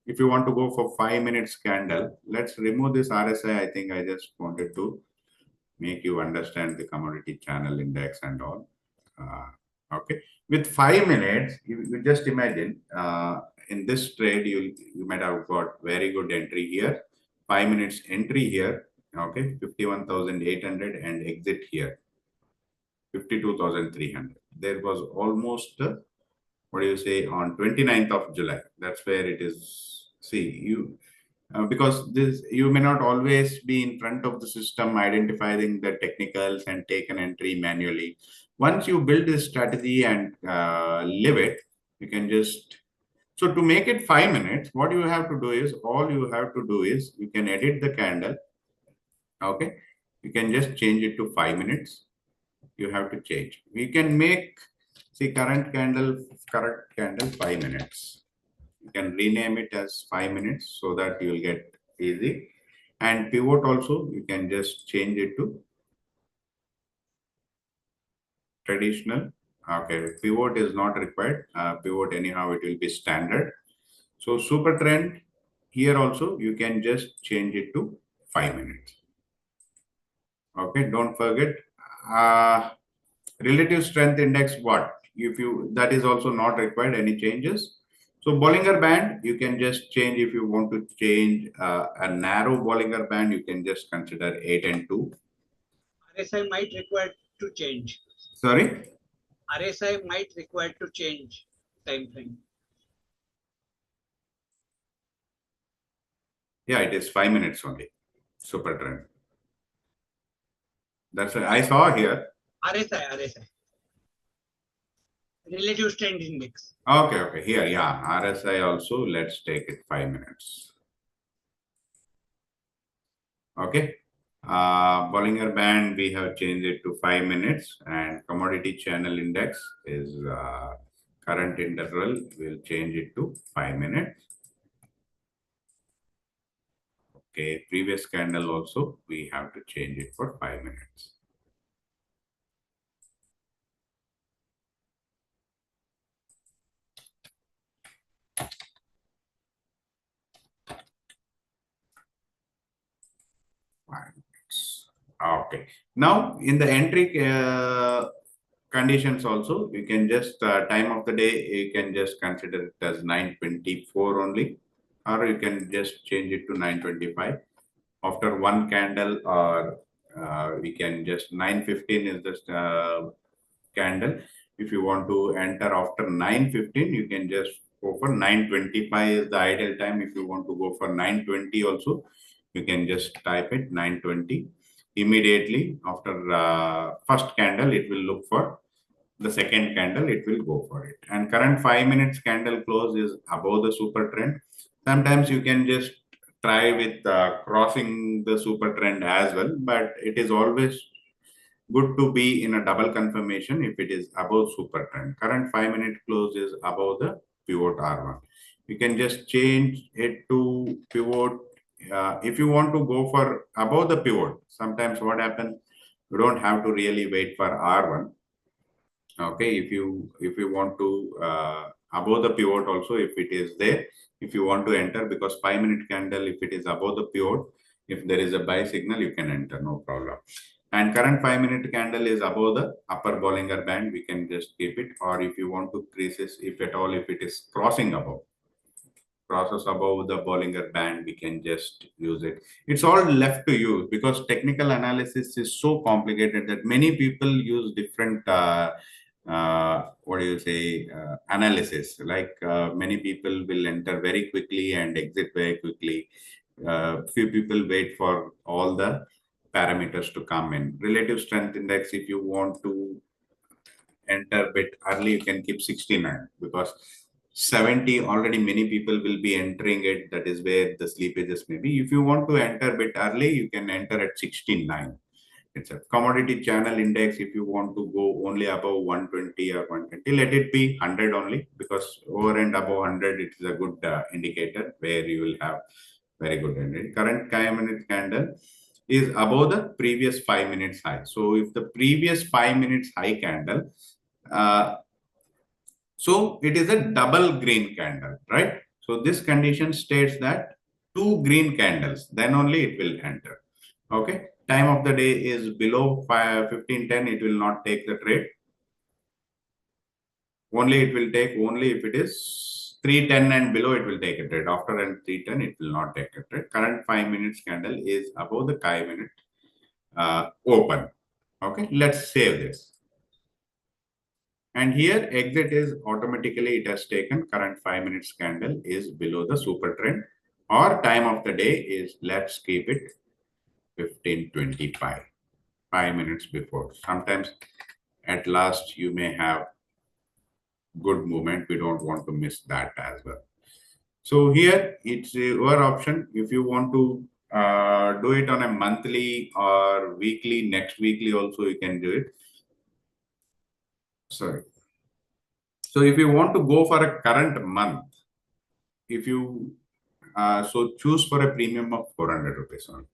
If you want to go for 5 minutes candle, let's remove this RSI. I think I just wanted to make you understand the commodity channel index and all. Okay, with 5 minutes, you just imagine in this trade, you might have got very good entry here, 5 minutes entry here, okay, 51,800 and exit here, 52,300. There was almost, what do you say, on 29th of July. That's where it is. See, because this you may not always be in front of the system identifying the technicals and take an entry manually. Once you build this strategy and live it, you can just, so to make it 5 minutes, what you have to do is, all you have to do is you can edit the candle. Okay, you can just change it to 5 minutes. You have to change, we can make, see, current candle 5 minutes. You can rename it as 5 minutes so that you'll get easy. And pivot also, you can just change it to traditional. Okay, pivot is not required. Pivot anyhow, it will be standard. So super trend, here also, you can just change it to 5 minutes. Okay, don't forget. Relative strength index, what? If you, that is also not required, any changes. So Bollinger Band, you can just change if you want to change a narrow Bollinger Band, you can just consider 8 and 2. RSI might require to change. Sorry? RSI might require to change time frame. Yeah, it is 5 minutes only. Super trend. That's what I saw here. RSI. Relative strength index. Okay. Here, yeah. RSI also, let's take it 5 minutes. Okay. Bollinger Band, we have changed it to 5 minutes, and commodity channel index is current interval. We'll change it to 5 minutes. Okay, previous candle also, we have to change it for 5 minutes. Okay. Now, in the entry conditions also, you can just time of the day, you can just consider it as 9:24 only, or you can just change it to 9:25 after one candle, or we can just 9:15 is the candle. If you want to enter after 9:15, you can just go for 9:25 is the ideal time. If you want to go for 9:20 also, you can just type it 9:20. Immediately after first candle, it will look for the second candle, it will go for it. And current 5 minutes candle close is above the super trend. Sometimes you can just try with crossing the super trend as well, but it is always good to be in a double confirmation if it is above super trend. Current 5 minute close is above the pivot R1. You can just change it to pivot. If you want to go for above the pivot, sometimes what happens, you don't have to really wait for R1. Okay, if you want to above the pivot also, if it is there, if you want to enter, because 5 minute candle, if it is above the pivot, if there is a buy signal, you can enter, no problem. And current 5 minute candle is above the upper Bollinger Band, we can just keep it. Or if you want to creases, if at all, if it is crossing above, crosses above the Bollinger Band, we can just use it. It's all left to you because technical analysis is so complicated that many people use different what do you say, analysis. Like many people will enter very quickly and exit very quickly. Few people wait for all the parameters to come in. Relative strength index, if you want to enter bit early, you can keep 69 because 70 already many people will be entering it. That is where the sleepages may be. If you want to enter bit early, you can enter at 69. It's a commodity channel index. If you want to go only above 120 or 120, let it be 100 only, because over and above 100, it is a good indicator where you will have very good entry. Current 5-minute candle is above the previous 5 minutes high. So if the previous 5 minutes high candle, so it is a double green candle, right? So this condition states that 2 green candles, then only it will enter. Okay. Time of the day is below 15:10, it will not take the trade. Only it will take only if it is 3:10 and below, it will take a trade. After and 3:10, it will not take a trade. Current 5 minutes candle is above the 5 minute open. Okay, let's save this. And here exit is automatically, it has taken current 5 minutes candle is below the super trend, or time of the day is, let's keep it 15:25, 5 minutes before. Sometimes at last you may have good movement. We don't want to miss that as well. So here it's your option. If you want to do it on a monthly or weekly, next weekly also you can do it. Sorry. So if you want to go for a current month, if you so choose for a premium of 400 rupees only.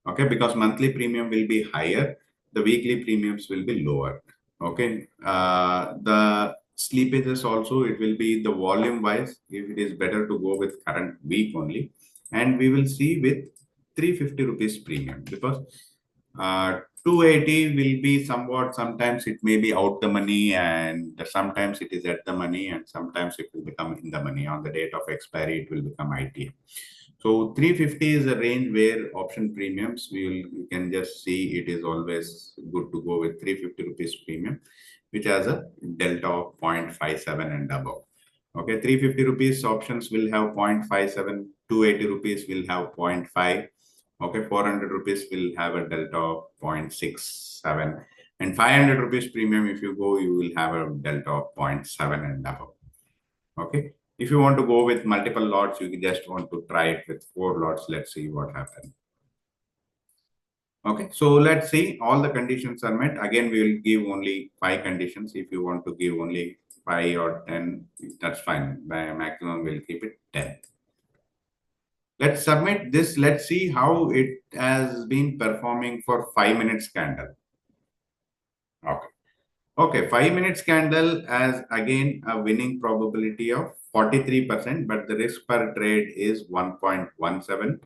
Okay, because monthly premium will be higher, the weekly premiums will be lower. Okay, the sleepages also, it will be the volume wise, if it is better to go with current week only, and we will see with 350 rupees premium, because 280 will be somewhat, sometimes it may be out the money, and sometimes it is at the money, and sometimes it will become in the money. On the date of expiry, it will become ITM. So 350 is a range where option premiums, you can just see it is always good to go with 350 rupees premium, which has a delta of 0.57 and above. Okay, 350 rupees options will have 0.57, 280 rupees will have 0.5. Okay, 400 rupees will have a delta of 0.67, and 500 rupees premium, if you go, you will have a delta of 0.7 and above. Okay. If you want to go with multiple lots, you just want to try it with 4 lots. Let's see what happens. Okay, so let's see, all the conditions are met. Again, we will give only 5 conditions. If you want to give only 5 or 10, that's fine. By maximum, we'll keep it 10. Let's submit this. Let's see how it has been performing for 5 minutes candle. Okay. Okay, 5 minutes candle has again a winning probability of 43%, but the risk per trade is 1.17.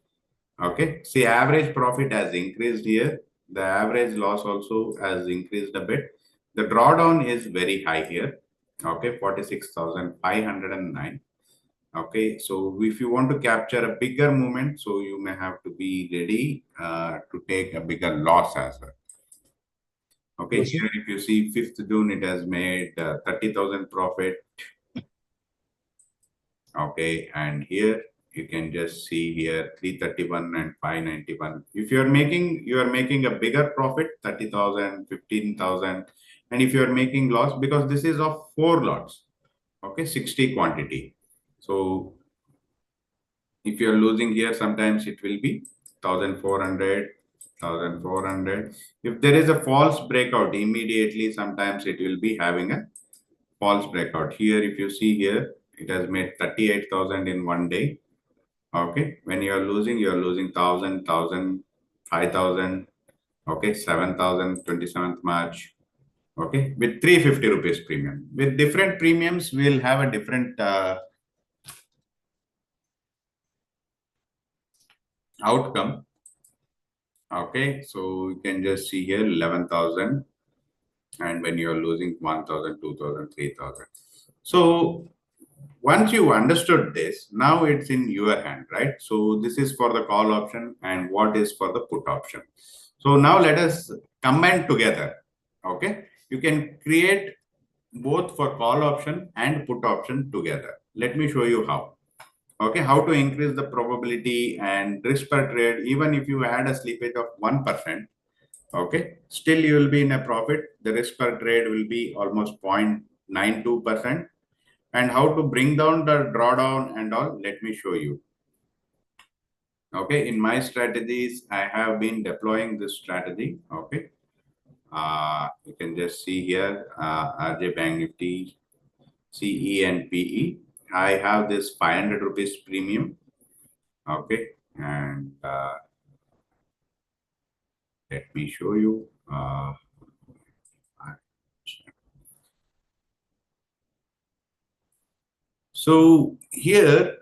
Okay, see, average profit has increased here. The average loss also has increased a bit. The drawdown is very high here. Okay, 46,509. Okay, so if you want to capture a bigger movement, so you may have to be ready to take a bigger loss as well. Okay, Yes, sir. here if you see 5th June, it has made 30,000 profit. Okay, and here you can just see here 331 and 591. If you are making a bigger profit, 30,000, 15,000, and if you are making loss, because this is of 4 lots, okay, 60 quantity. So if you are losing here, sometimes it will be 1,400. 1,400. If there is a false breakout, immediately sometimes it will be having a false breakout. Here, if you see here, it has made 38,000 in one day. Okay, when you are losing 1,000, 1,000, 5,000. Okay, 7,000, 27th March. Okay, with 350 rupees premium. With different premiums, we'll have a different outcome. Okay, so you can just see here 11,000, and when you are losing 1,000, 2,000, 3,000. So once you understood this, now it's in your hand, right? So this is for the call option and what is for the put option. So now let us combine together. Okay, you can create both for call option and put option together. Let me show you how. Okay, how to increase the probability and risk per trade. Even if you add a slippage of 1%, okay, still you will be in a profit. The risk per trade will be almost 0.92%. And how to bring down the drawdown and all, let me show you. Okay, in my strategies, I have been deploying this strategy. Okay, you can just see here, RJ Bank Nifty, CE and PE. I have this 500 rupees premium. Okay, and let me show you. So here,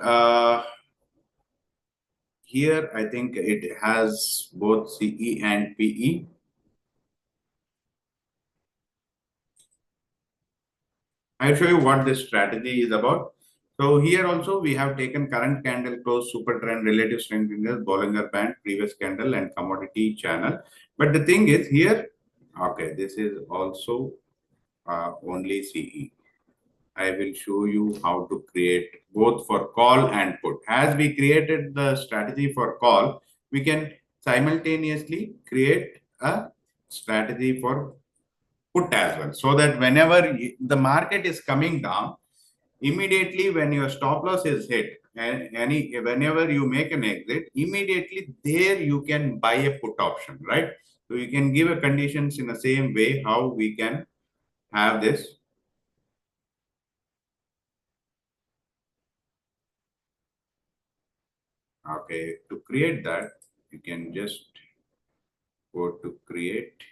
here I think it has both CE and PE. I'll show you what this strategy is about. So here also we have taken current candle close, super trend, relative strength index, Bollinger Band, previous candle and commodity channel. But the thing is here, okay, this is also only CE. I will show you how to create both for call and put. As we created the strategy for call, we can simultaneously create a strategy for put as well. So that whenever the market is coming down, immediately when your stop loss is hit and whenever you make an exit, immediately there you can buy a put option, right? So you can give a conditions in the same way how we can have this. Okay, to create that, you can just go to create.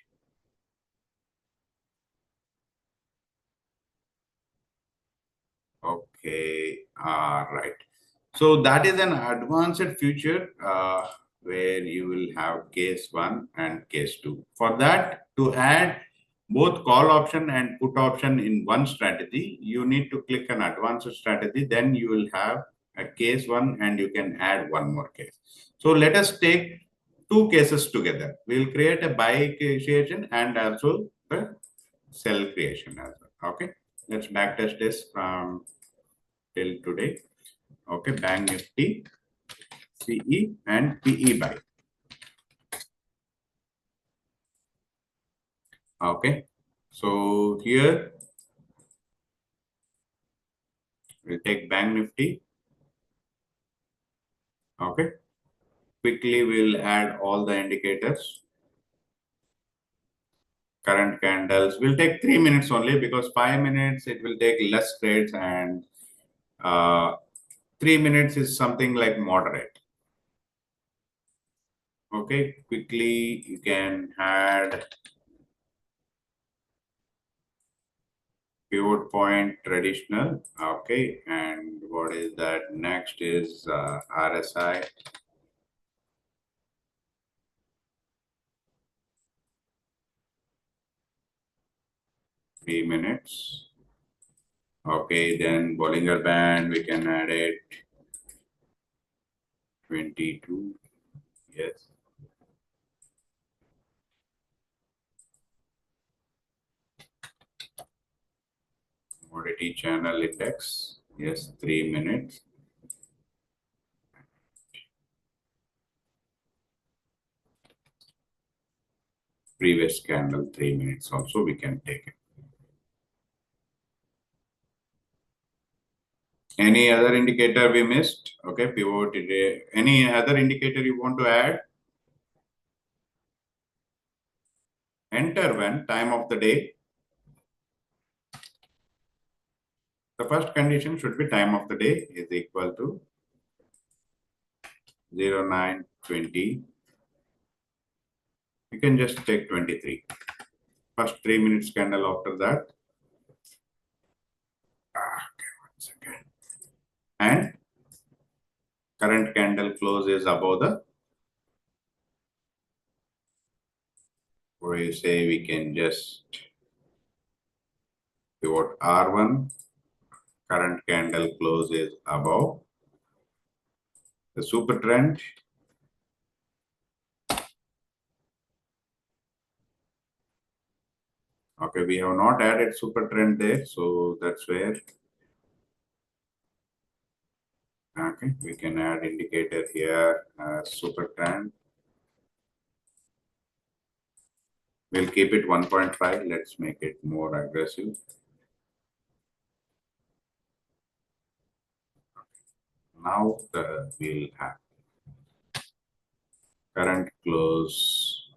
Okay, right. So that is an advanced feature where you will have case 1 and case 2. For that, to add both call option and put option in one strategy, you need to click an advanced strategy. Then you will have a case 1 and you can add one more case. So let us take two cases together. We will create a buy creation and also the sell creation as well. Okay, let's backtest this from till today. Okay, Bank Nifty, CE and PE buy. Okay, so here we'll take Bank Nifty. Okay, quickly we'll add all the indicators. Current candles will take 3 minutes only because 5 minutes it will take less trades and 3 minutes is something like moderate. Okay, quickly you can add pivot point traditional. Okay, and what is that? Next is RSI. Three minutes. Okay, then Bollinger Band, we can add it 22. Yes. Commodity channel index. Yes, 3 minutes. Previous candle, 3 minutes also we can take it. Any other indicator we missed? Okay, pivot. Any other indicator you want to add? Enter when? Time of the day. The first condition should be time of the day is equal to 0920. You can just take 23. First 3 minutes candle after that. Okay, 1 second. And current candle close is above the, or you say we can just pivot R1. current candle close is above the super trend. Okay, we have not added super trend there, so that's where. Okay, we can add indicator here as super trend. We'll keep it 1.5. Let's make it more aggressive. Now we'll have current close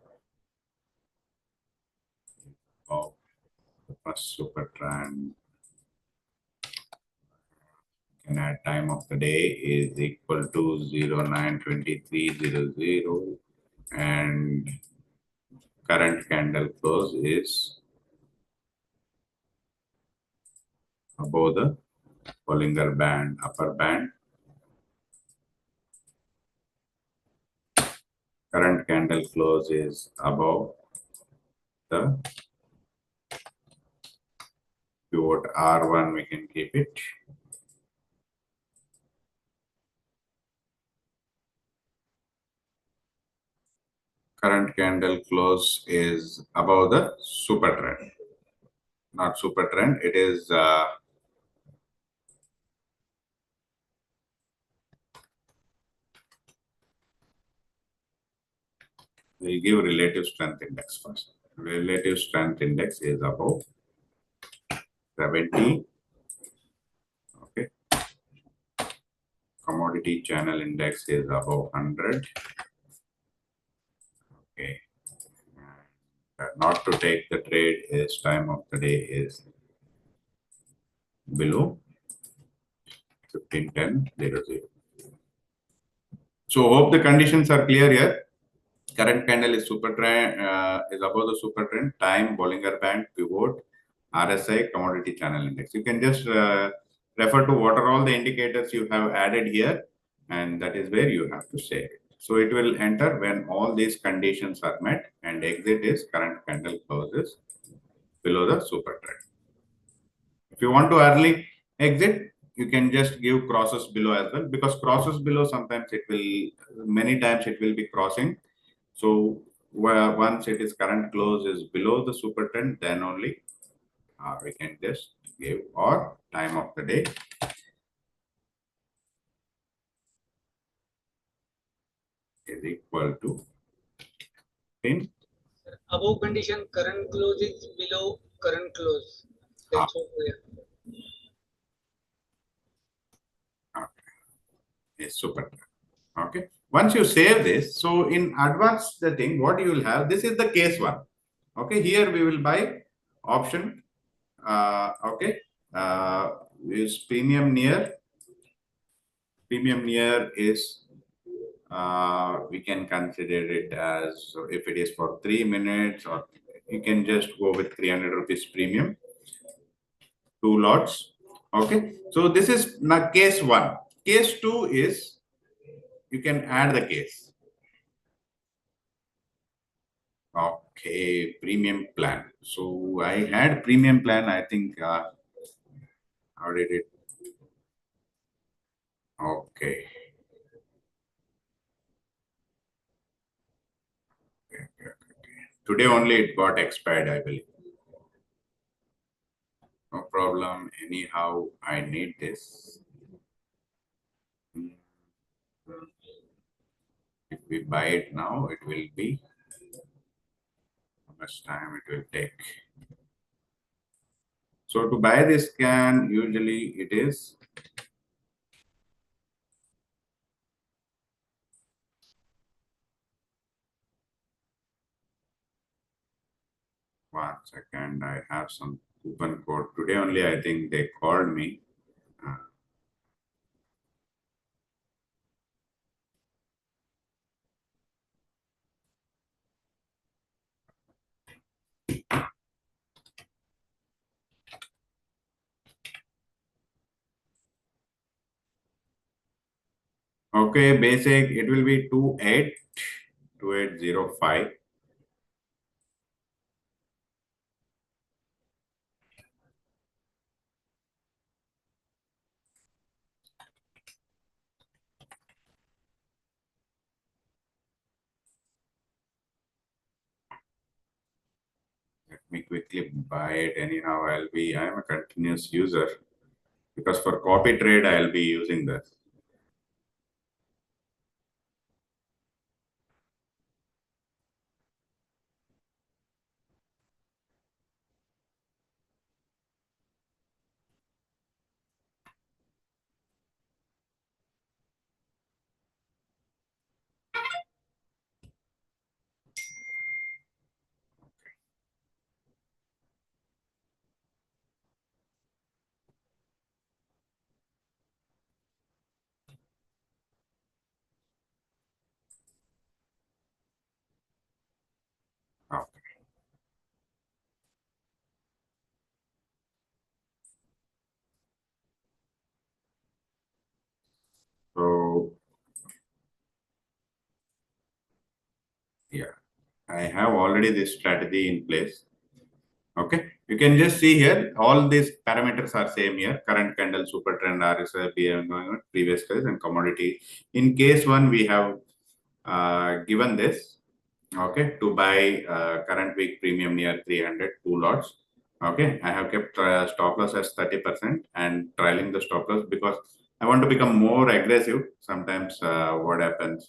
of the first super trend. And at time of the day is equal to 092300, and current candle close is above the Bollinger Band, upper band. Current candle close is above the pivot R1, we can keep it. Current candle close is above the super trend. Not super trend, it is we'll give relative strength index first. Relative strength index is above 70. Okay. Commodity channel index is above 100. Okay. Not to take the trade is time of the day is below 1510.00. So hope the conditions are clear here. Current candle is super trend, is above the super trend, time, Bollinger Band, pivot, RSI, commodity channel index. You can just refer to what are all the indicators you have added here, and that is where you have to save it. So it will enter when all these conditions are met, and exit is current candle closes below the super trend. If you want to early exit, you can just give crosses below as well, because crosses below sometimes it will, many times it will be crossing. So once it is current close is below the super trend, then only we can just give, or time of the day is equal to 10. Above condition, current close is below current close. That's what we are. Is super trend. Okay. Once you save this, so in advance the thing, what you will have, this is the case one. Okay. Here we will buy option. Okay. Is premium near. Premium near is we can consider it as, so if it is for 3 minutes, or you can just go with 300 rupees premium, 2 lots. Okay, so this is not case 1. Case 2 is you can add the case. Okay, premium plan. So I had premium plan, I think how did it? Okay. Today only it got expired, I believe. No problem. Anyhow, I need this. If we buy it now, it will be how much time it will take. So to buy this can, usually it is 1 second. I have some coupon code. Today only I think they called me. Okay, basic, it will be 2805. me quickly buy it. Anyhow, I am a continuous user because for copy trade, I'll be using this. Okay. So yeah, I have already this strategy in place. Okay, you can just see here, all these parameters are same here. Current candle, super trend, RSI, PM going on, previous price and commodity. In case one, we have given this, okay, to buy current week premium near 300, 2 lots. Okay, I have kept stop loss as 30% and trailing the stop loss because I want to become more aggressive. Sometimes what happens,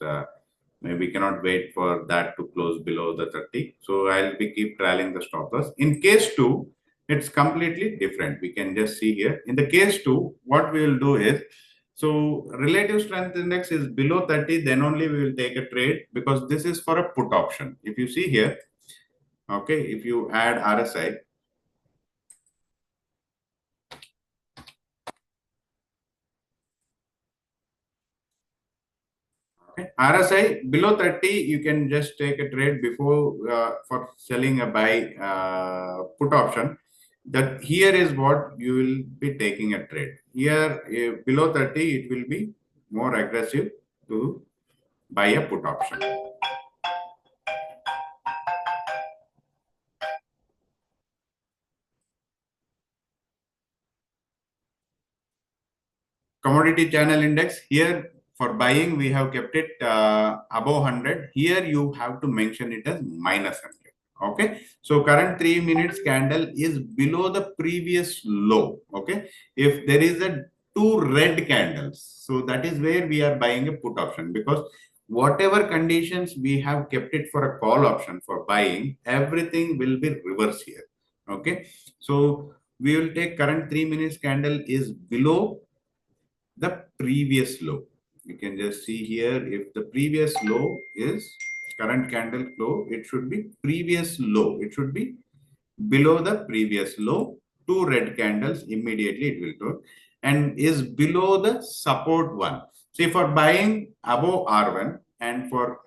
maybe cannot wait for that to close below the 30. So I'll be keep trailing the stop loss. In case two, it's completely different. We can just see here. In the case two, what we will do is, so relative strength index is below 30, then only we will take a trade because this is for a put option. If you see here, okay, if you add RSI, okay, RSI below 30, you can just take a trade before for selling a buy put option. That here is what you will be taking a trade. Here below 30, it will be more aggressive to buy a put option. Commodity channel index here for buying, we have kept it above 100. Here you have to mention it as minus 100. Okay, so current 3 minutes candle is below the previous low. Okay, if there is a two red candles, so that is where we are buying a put option because whatever conditions we have kept it for a call option for buying, everything will be reverse here. Okay, so we will take current 3 minutes candle is below the previous low. You can just see here, if the previous low is current candle low, it should be previous low. It should be below the previous low. Two red candles, immediately it will do, and is below the support one. See, for buying above R1 and for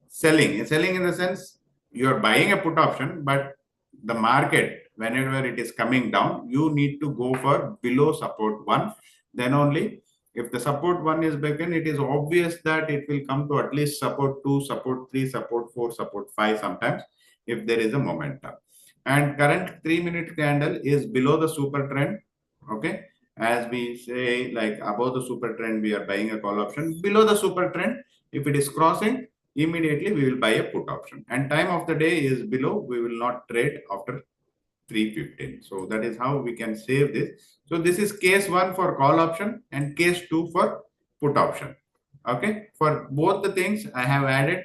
selling in the sense you are buying a put option, but the market, whenever it is coming down, you need to go for below support one. Then only if the support one is broken, it is obvious that it will come to at least support 2, support 3, support 4, support 5 sometimes if there is a momentum. And current 3 minute candle is below the super trend. Okay, as we say, like above the super trend, we are buying a call option. Below the super trend, if it is crossing, immediately we will buy a put option. And time of the day is below, we will not trade after 3:15. So that is how we can save this. So this is case one for call option and case two for put option. Okay, for both the things, I have added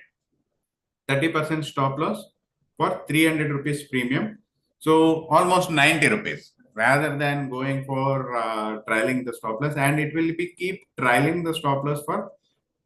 30% stop loss for 300 rupees premium. So almost 90 rupees rather than going for trialing the stop loss, and it will be keep trialing the stop loss for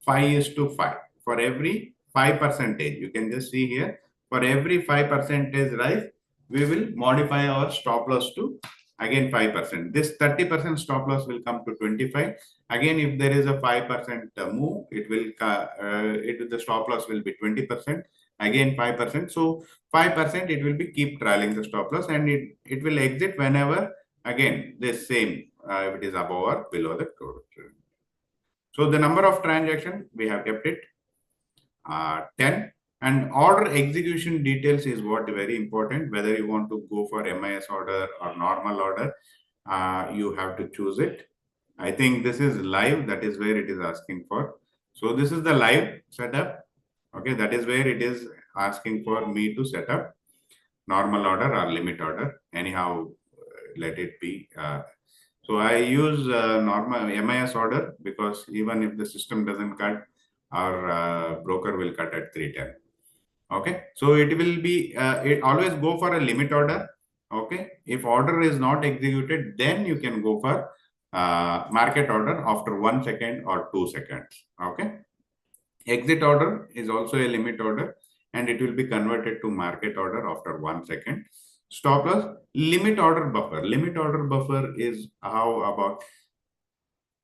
5:5 for every 5%. You can just see here, for every 5% rise, we will modify our stop loss to again 5%. This 30% stop loss will come to 25. Again, if there is a 5% move, it will the stop loss will be 20%. Again 5%. So 5% it will be keep trailing the stop loss, and it will exit whenever again this same if it is above or below the curve. So the number of transactions we have kept it 10, and order execution details is what very important. Whether you want to go for MIS order or normal order, you have to choose it. I think this is live. That is where it is asking for. So this is the live setup. Okay, that is where it is asking for me to set up. normal order or limit order. Anyhow, let it be. So I use normal MIS order because even if the system doesn't cut, our broker will cut at 310. Okay, so it will be, it always go for a limit order. Okay, if order is not executed, then you can go for market order after 1 second or 2 seconds. Okay, exit order is also a limit order and it will be converted to market order after 1 second. Stop loss, limit order buffer. Limit order buffer is how about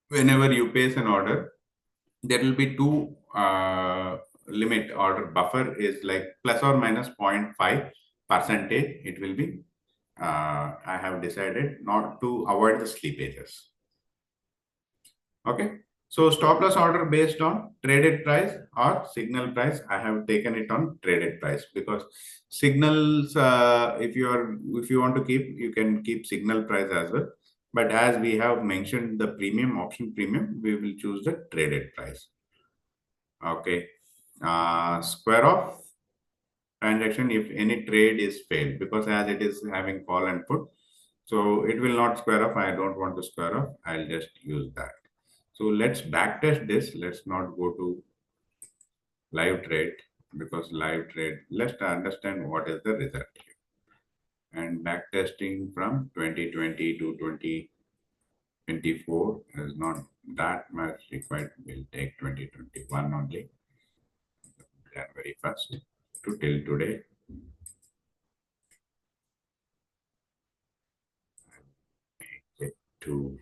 whenever you place an order, there will be two limit order buffer is like plus or minus 0.5 percentage. It will be, I have decided not to avoid the slippages. Okay. So stop loss order based on traded price or signal price. I have taken it on traded price because signals, if you want to keep, you can keep signal price as well. But as we have mentioned the premium option premium, we will choose the traded price. Okay. Square off transaction if any trade is failed, because as it is having call and put, so it will not square off. I don't want to square off. I'll just use that. So let's backtest this. Let's not go to live trade because live trade, let's understand what is the result here. And backtesting from 2020 to 2024 is not that much required. We'll take 2021 only, January 1st to till today. To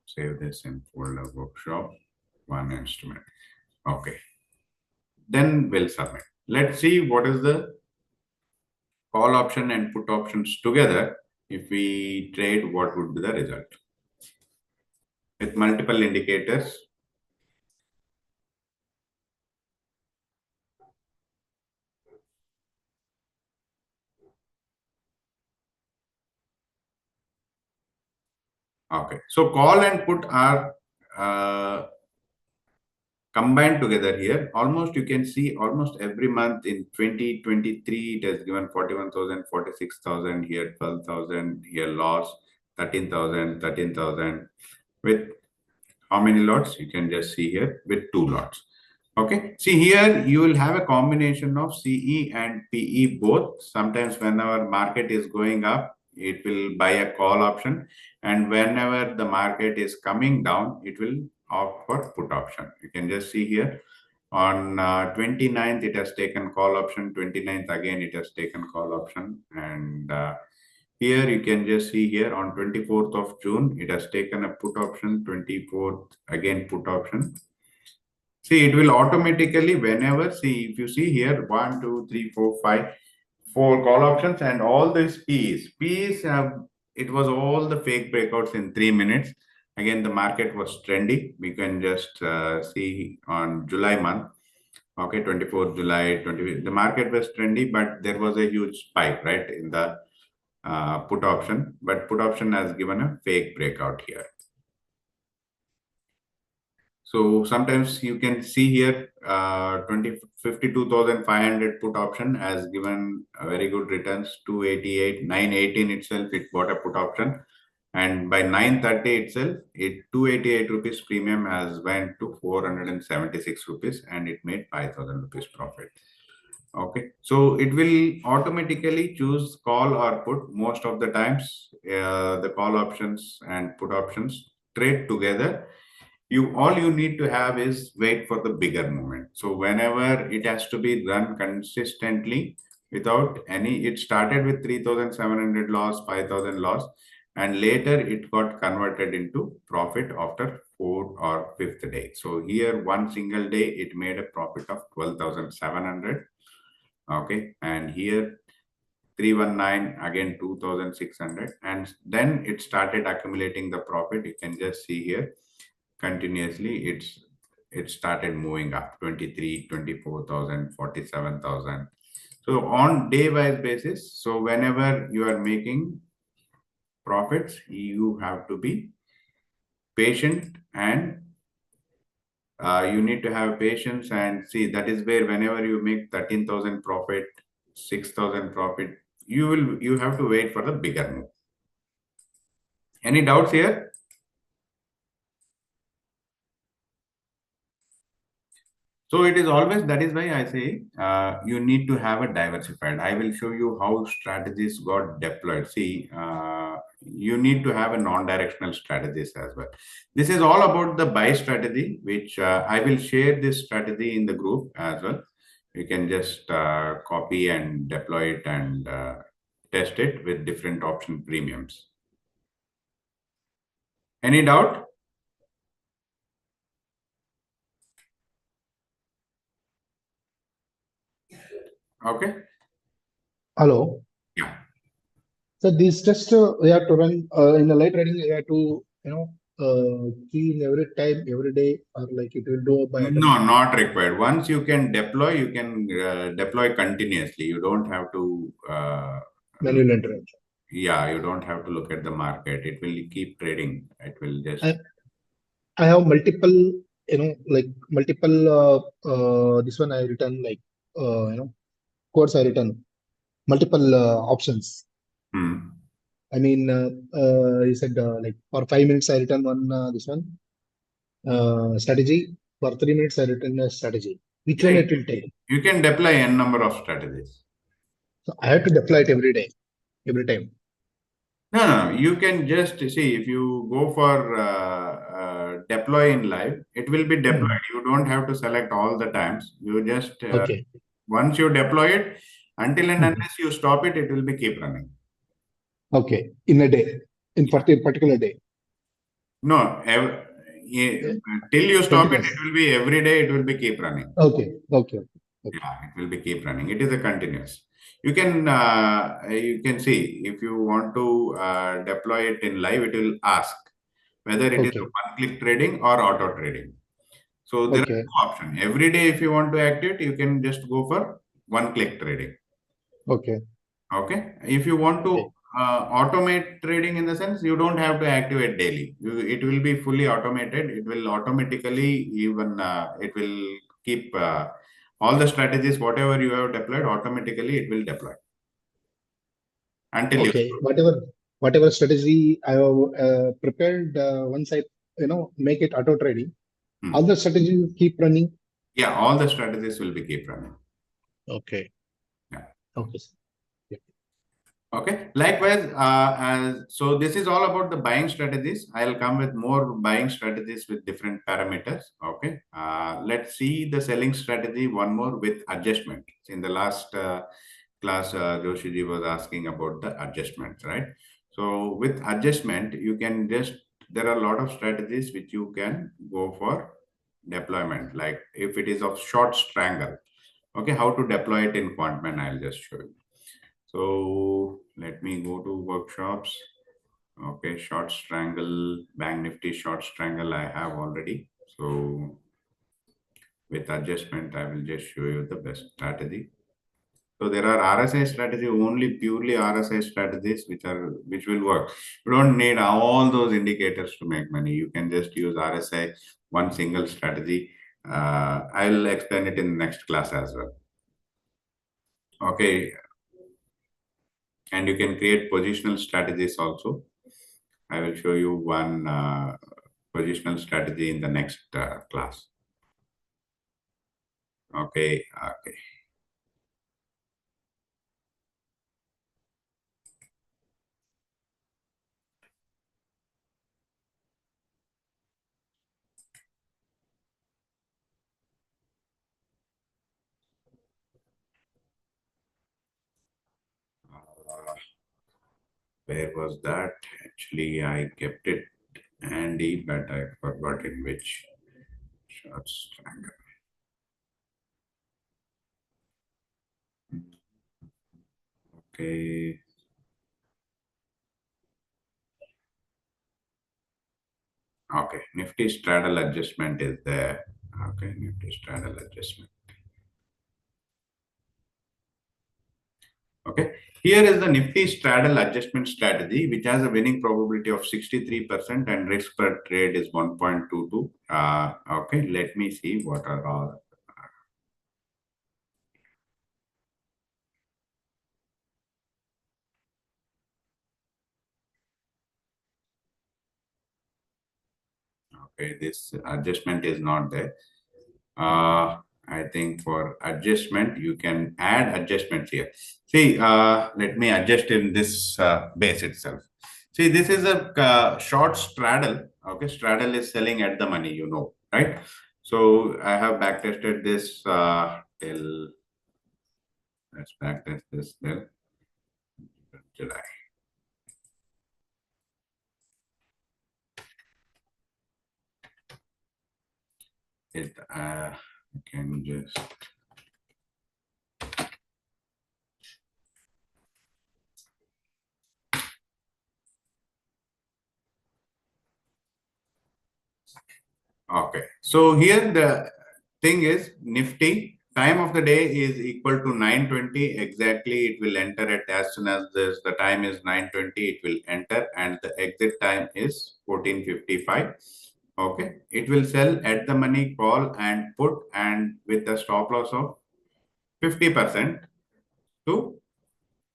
save this in folder workshop, one instrument. Okay. Then we'll submit. Let's see what is the call option and put options together. If we trade, what would be the result? With multiple indicators. Okay, so call and put are combined together here. Almost you can see almost every month in 2023 it has given 41,000, 46,000, here 12,000, here loss 13,000, 13,000 with how many lots? You can just see here with 2 lots. Okay, see here you will have a combination of CE and PE both. Sometimes whenever market is going up, it will buy a call option, and whenever the market is coming down, it will opt for put option. You can just see here on 29th it has taken call option, 29th again it has taken call option, and here you can just see here on 24th of June it has taken a put option, 24th again put option. See, it will automatically whenever, see, if you see here 1 2 3 4 5 4 call options and all these P's have, it was all the fake breakouts in 3 minutes. Again, the market was trendy. We can just see on July month. Okay, 24th July, the market was trendy, but there was a huge spike, right, in the put option. But put option has given a fake breakout here. So sometimes you can see here 52,500 put option has given a very good returns, 288, 918 itself, it bought a put option. And by 930 itself, 288 rupees premium has went to 476 rupees and it made 5,000 rupees profit. Okay, so it will automatically choose call or put most of the times. The call options and put options trade together. All you need to have is wait for the bigger movement. So whenever it has to be run consistently without any, it started with 3,700 loss, 5,000 loss, and later it got converted into profit after 4th or 5th day. So here one single day it made a profit of 12,700. Okay, and here 319 again 2,600, and then it started accumulating the profit. You can just see here continuously it started moving up 23, 24,000, 47,000. So on day wise basis, so whenever you are making profits, you have to be patient and You need to have patience and see. That is where whenever you make 13,000 profit, 6,000 profit, you have to wait for the bigger move. Any doubts here? So it is always, that is why I say you need to have a diversified. I will show you how strategies got deployed. See, you need to have a non-directional strategies as well. This is all about the buy strategy, which I will share this strategy in the group as well. You can just copy and deploy it and test it with different option premiums. Any doubt? Okay. Hello. Yeah. So this test we have to run in the light trading. We have to key in every time, every day, or like it will do by No, automatic. not required. Once you can deploy, you can deploy continuously. You don't have to, Manual intervention. yeah, you don't have to look at the market. It will keep trading. It will just, I have multiple, like multiple. This one I written like codes I written multiple options. hmm. I mean, you said like for 5 minutes I written one this one strategy. For 3 minutes I written a strategy. Which Yeah, one it will take? you can deploy n number of strategies. So I have to deploy it every day, every time. No, no, you can just see if you go for deploy in live, it will be deployed. You don't have to select all the times. You just, Okay. once you deploy it, until and Mhm. unless you stop it, it will be keep running. Okay. In a day, in particular day. No, Yeah. till you stop it, Continuous. it will be every day, it will be keep running. Okay. Okay. Okay. Yeah, it will be keep running. It is a continuous. You can see if you want to deploy it in live, it will ask whether it is a Okay. one-click trading or auto trading. So there are Okay. two options. Every day, if you want to activate, you can just go for one-click trading. Okay. Okay. If you want to Okay. automate trading in the sense, you don't have to activate daily. It will be fully automated. It will automatically even it will keep all the strategies, whatever you have deployed, automatically it will deploy until you Okay. stop. Whatever strategy I have prepared, once I make it auto trading, all Hmm. the strategies keep running. Yeah, all the strategies will be keep running. Okay. Yeah. Okay. Sir. Yeah. Okay. Likewise, so this is all about the buying strategies. I'll come with more buying strategies with different parameters. Okay. Let's see the selling strategy one more with adjustment. In the last class, Joshiji was asking about the adjustments, right? So with adjustment, you can just, there are a lot of strategies which you can go for deployment. Like if it is of short strangle, okay, how to deploy it in Quantman, I'll just show you. So let me go to workshops. Okay, short strangle, Bank Nifty short strangle I have already. So with adjustment, I will just show you the best strategy. So there are RSI strategy, only purely RSI strategies which will work. You don't need all those indicators to make money. You can just use RSI, one single strategy. I'll explain it in the next class as well. Okay, and you can create positional strategies also. I will show you one positional strategy in the next class. Okay, okay. Where was that? Actually, I kept it handy, but I forgot in which short triangle. Okay. Okay, Nifty straddle adjustment is there. Okay, Nifty straddle adjustment. Okay. Here is the Nifty straddle adjustment strategy, which has a winning probability of 63% and risk per trade is 1.22. Okay, let me see what are all. Okay, this adjustment is not there. I think for adjustment, you can add adjustments here. See, let me adjust in this base itself. See, this is a short straddle. Okay, straddle is selling at the money, you know, right? So I have backtested this till, let's backtest this till July. It can just okay. So here the thing is Nifty time of the day is equal to 9:20 exactly. It will enter it as soon as the time is 9:20. It will enter and the exit time is 14:55. Okay, it will sell at the money, call and put, and with a stop loss of 50% to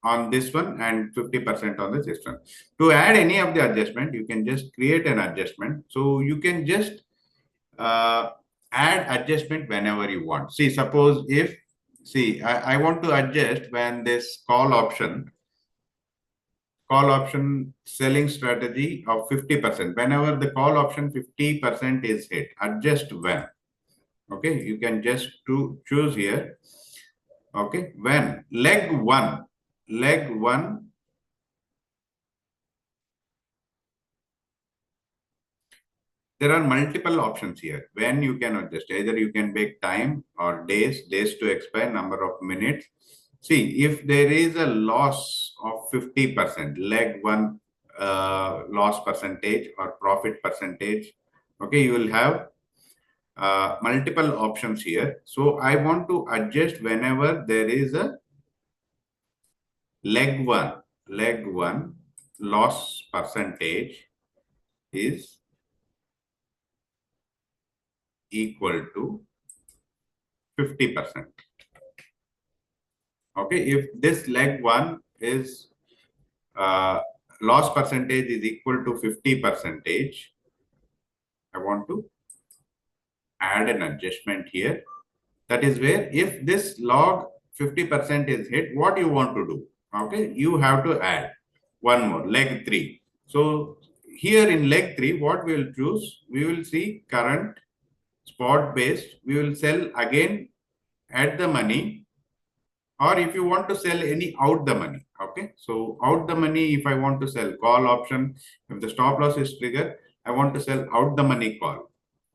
on this one and 50% on this one. To add any of the adjustment, you can just create an adjustment. So you can just uh, add adjustment whenever you want. See, suppose if, see, I want to adjust when this call option selling strategy of 50%. Whenever the call option 50% is hit, adjust when. Okay, you can just choose here. Okay, when leg one, there are multiple options here when you can adjust. Either you can make time or days to expire, number of minutes. See, if there is a loss of 50%, leg one loss percentage or profit percentage, okay, you will have multiple options here. So I want to adjust whenever there is a leg one loss percentage is equal to 50%. Okay, if this leg one is loss percentage is equal to 50%, I want to add an adjustment here. That is where if this log 50% is hit, what you want to do? Okay, you have to add one more, leg three. So here in leg three, what we will choose? We will see current spot based. We will sell again at the money, or if you want to sell any out the money. Okay, so out the money, if I want to sell call option, if the stop loss is triggered, I want to sell out the money call.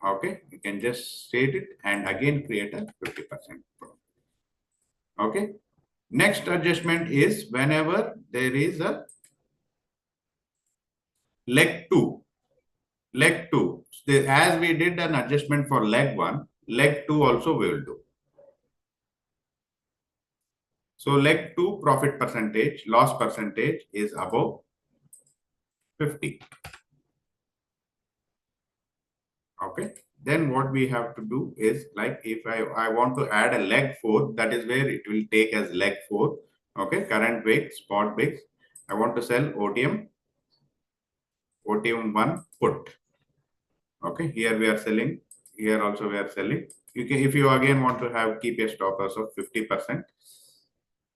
Okay, you can just state it and again create a 50%. Okay, next adjustment is whenever there is a leg two. As we did an adjustment for leg one, leg two also we will do. So leg two profit percentage, loss percentage is above 50. Okay. Then what we have to do is, like, if I want to add a leg four, that is where it will take as leg four. Okay. Current wick, spot wicks. I want to sell OTM one put. Okay. Here we are selling. Here also we are selling. You can, if you again want to have keep a stop loss of 50%,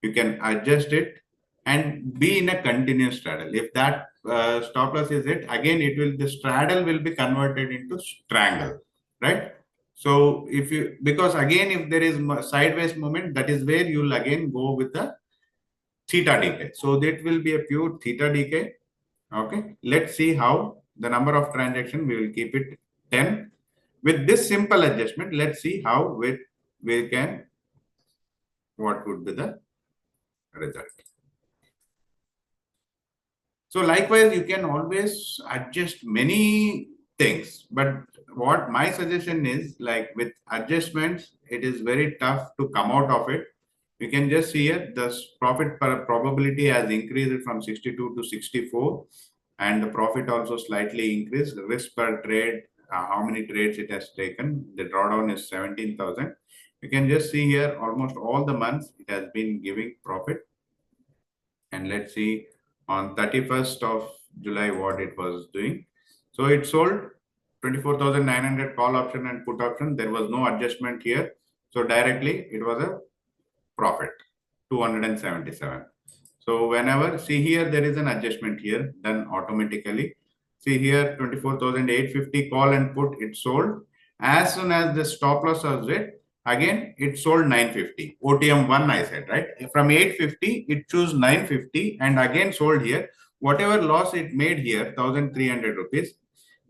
you can adjust it and be in a continuous straddle. If that stop loss is hit, again the straddle will be converted into strangle, right? So if you, because again if there is sideways movement, that is where you'll again go with the theta decay. So that will be a pure theta decay. Okay, let's see how the number of transaction, we will keep it 10. With this simple adjustment, let's see how we can, what would be the result. So likewise, you can always adjust many things, but what my suggestion is, like with adjustments, it is very tough to come out of it. you can just see here the profit probability has increased from 62 to 64, and the profit also slightly increased. Risk per trade, how many trades it has taken, the drawdown is 17,000. You can just see here almost all the months it has been giving profit. And let's see on 31st of July what it was doing. So it sold 24,900 call option and put option. There was no adjustment here. So directly it was a profit, 277. So whenever, see here, there is an adjustment here done automatically. See here, 24,850 call and put, it sold. As soon as the stop loss was hit, again, it sold 950. OTM 1, I said, right? From 850, it chose 950 and again sold here. Whatever loss it made here, 1,300 rupees,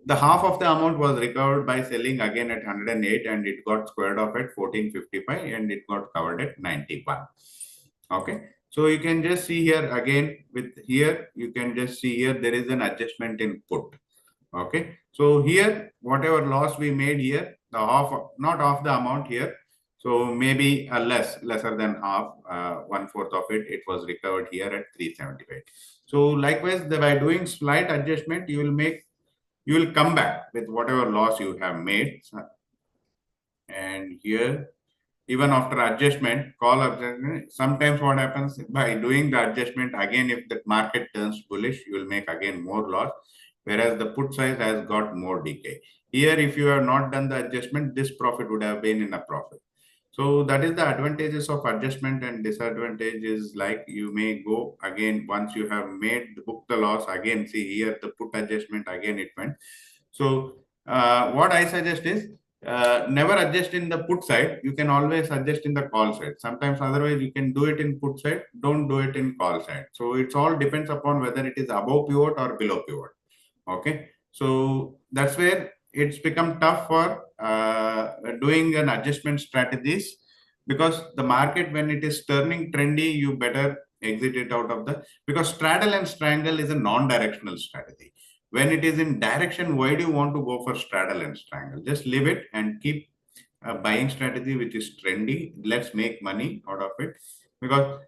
the half of the amount was recovered by selling again at 108 and it got squared off at 1455 and it got covered at 91. Okay. So you can just see here again with here, you can just see here, there is an adjustment in put. Okay. So here, whatever loss we made here, the half, not half the amount here. So maybe a lesser than half, 1/4 of it, it was recovered here at 375. So likewise, by doing slight adjustment, you will come back with whatever loss you have made. And here, even after adjustment, call adjustment, sometimes what happens by doing the adjustment, again, if the market turns bullish, you will make again more loss, whereas the put size has got more decay. Here, if you have not done the adjustment, this profit would have been in a profit. So that is the advantages of adjustment, and disadvantages like you may go again once you have made book the loss again. See here the put adjustment again it went. So what I suggest is never adjust in the put side. You can always adjust in the call side. Sometimes otherwise you can do it in put side. Don't do it in call side. So it's all depends upon whether it is above pivot or below pivot. Okay. So that's where it's become tough for doing an adjustment strategies, because the market, when it is turning trendy, you better exit it out of the, because straddle and strangle is a non-directional strategy. When it is in direction, why do you want to go for straddle and strangle? Just leave it and keep a buying strategy which is trendy. Let's make money out of it, because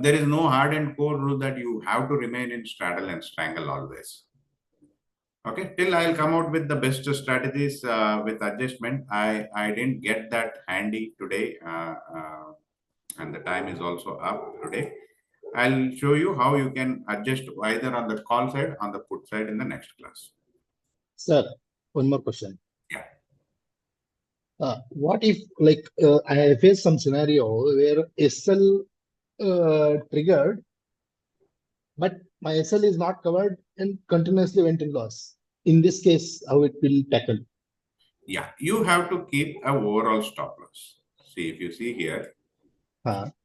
there is no hard and core rule that you have to remain in straddle and strangle always. Okay, till I'll come out with the best strategies with adjustment. I didn't get that handy today, and the time is also up today. I'll show you how you can adjust either on the call side, on the put side in the next class. Sir, one more question. Yeah. What if I face some scenario where SL triggered, but my SL is not covered and continuously went in loss? In this case, how it will tackle? Yeah, you have to keep a overall stop loss. See, if you see here,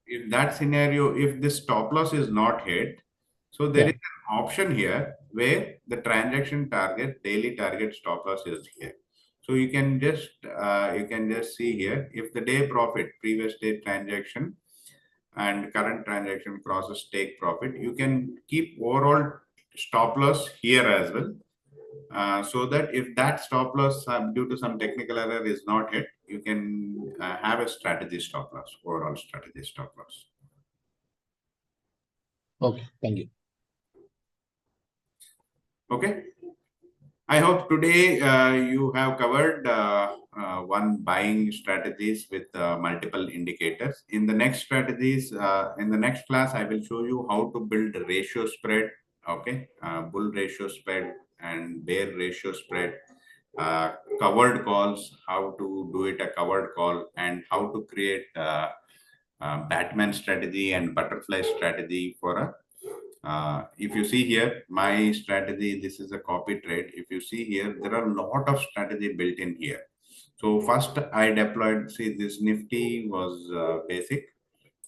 if that scenario, if this stop loss is not hit, so there is an option here where the transaction target, daily target stop loss is here. So you can just see here, if the day profit, previous day transaction and current transaction crosses take profit, you can keep overall stop loss here as well. So that if that stop loss due to some technical error is not hit, you can have a strategy stop loss, overall strategy stop loss. Okay, thank you. Okay. I hope today you have covered one buying strategies with multiple indicators. In the next strategies, in the next class, I will show you how to build a ratio spread. Okay, bull ratio spread and bear ratio spread, covered calls, how to do it a covered call, and how to create Batman strategy and butterfly strategy for a if you see here, my strategy, this is a copy trade. If you see here, there are a lot of strategy built in here. So first I deployed, see this Nifty was basic.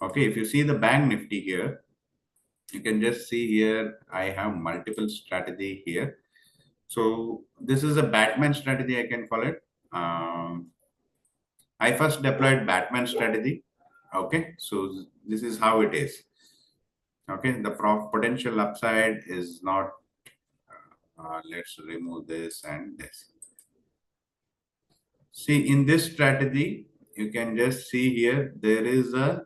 Okay, if you see the bank Nifty here, you can just see here, I have multiple strategy here. So this is a Batman strategy, I can call it. I first deployed Batman strategy. Okay, so this is how it is. Okay, the potential upside is not, let's remove this and this. See, in this strategy, you can just see here, there is a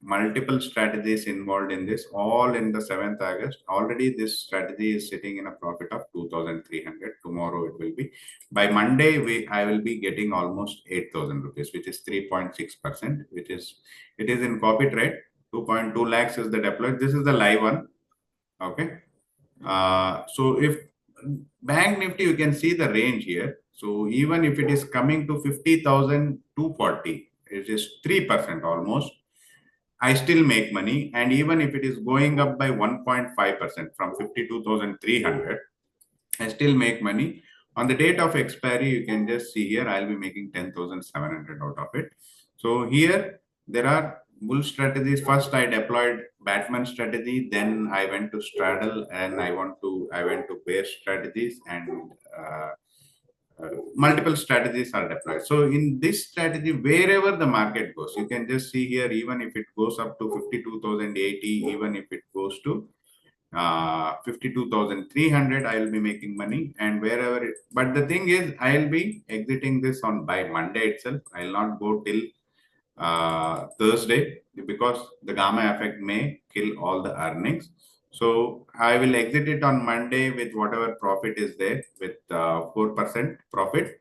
multiple strategies involved in this, all in the 7th August. Already this strategy is sitting in a profit of 2,300. Tomorrow it will be. By Monday, I will be getting almost 8,000 rupees, which is 3.6%, which is, it is in copy trade. 2.2 lakhs is the deployed. This is the live one. Okay. So if Bank Nifty, you can see the range here. So even if it is coming to 50,240, it is 3% almost. I still make money. And even if it is going up by 1.5% from 52,300, I still make money. On the date of expiry, you can just see here, I'll be making 10,700 out of it. So here, there are bull strategies. First, I deployed Batman strategy. Then I went to straddle and I went to bear strategies, and multiple strategies are deployed. So in this strategy, wherever the market goes, you can just see here, even if it goes up to 52,080, even if it goes to 52,300, I will be making money. And wherever it, but the thing is, I'll be exiting this on by Monday itself. I'll not go till Thursday, because the gamma effect may kill all the earnings. So I will exit it on Monday with whatever profit is there, with 4% profit,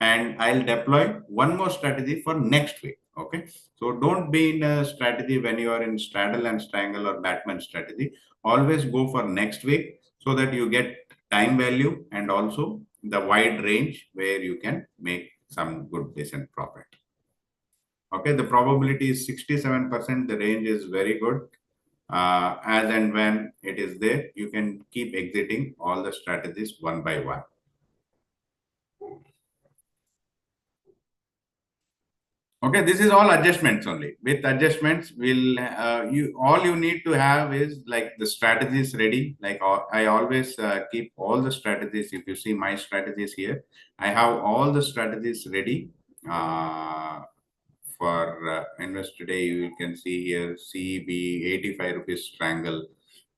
and I'll deploy one more strategy for next week. Okay, so don't be in a strategy when you are in straddle and strangle or Batman strategy. Always go for next week, so that you get time value and also the wide range where you can make some good decent profit. Okay, the probability is 67%. The range is very good. As and when it is there, you can keep exiting all the strategies one by one. Okay, this is all adjustments only. With adjustments, all you need to have is like the strategies ready. Like I always keep all the strategies. If you see my strategies here, I have all the strategies ready. For invest today, you can see here CB 85 rupees strangle.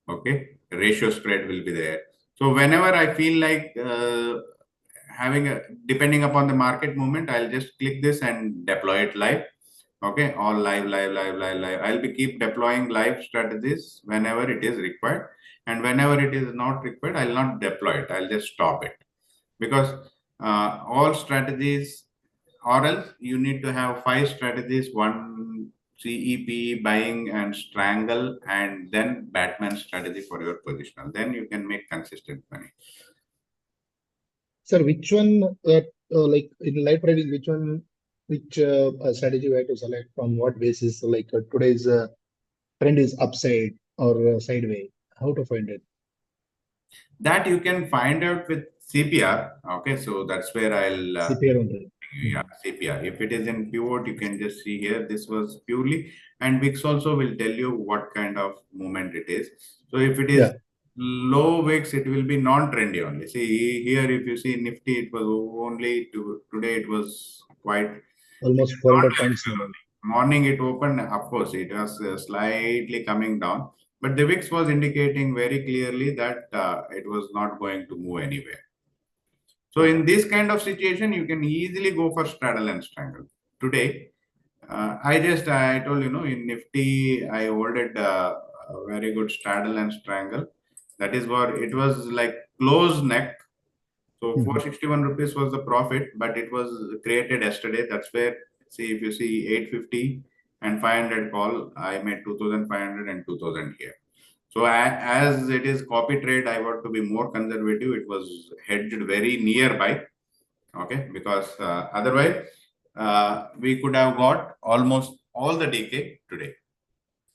Okay, ratio spread will be there. So whenever I feel like depending upon the market movement, I'll just click this and deploy it live. Okay, all live. I'll be keep deploying live strategies whenever it is required, and whenever it is not required, I'll not deploy it. I'll just stop it, because all strategies, or else you need to have 5 strategies: one CEP, buying and strangle, and then Batman strategy for your positional. Then you can make consistent money. Sir, which one, like in live trading, which strategy we have to select from what basis? So like today's trend is upside or sideways. How to find it? That you can find out with CPR. Okay, so that's where I'll CPR only. yeah, CPR. If it is in pivot, you can just see here. This was purely, and VIX also will tell you what kind of movement it is. So if it is low VIX, it will be non-trendy only. See here, if you see Nifty, it was only today. It was quite Almost 400 points. morning. It opened, of course, it was slightly coming down, but the VIX was indicating very clearly that it was not going to move anywhere. So in this kind of situation, you can easily go for straddle and strangle. Today, I told you, in Nifty, I ordered a very good straddle and strangle. That is what it was like, close neck. So 461 rupees was the profit, but it was created yesterday. That's where, see, if you see 850 and 500 call, I made 2,500 and 2,000 here. So as it is copy trade, I want to be more conservative. It was hedged very nearby. Okay, because otherwise we could have got almost all the decay today.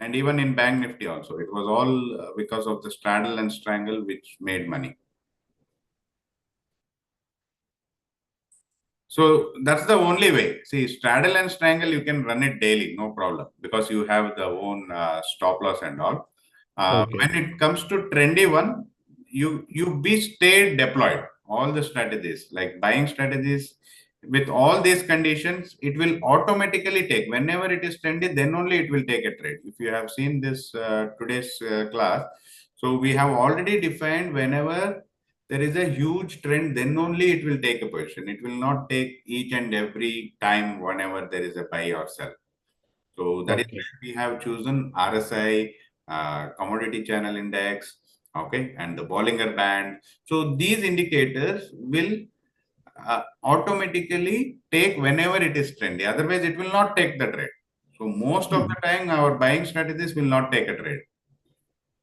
And even in Bank Nifty also, it was all because of the straddle and strangle which made money. So that's the only way. See, straddle and strangle, you can run it daily, no problem, because you have the own stop loss and all. When it comes to trendy one, you stay deployed. All the strategies, like buying strategies, with all these conditions, it will automatically take. Whenever it is trendy, then only it will take a trade. If you have seen this today's class, so we have already defined whenever there is a huge trend, then only it will take a position. It will not take each and every time whenever there is a buy or sell. So that is Okay. where we have chosen RSI, commodity channel index, okay, and the Bollinger Band. So these indicators will automatically take whenever it is trendy. Otherwise, it will not take the trade. So most of the time, our buying strategies will not take a trade.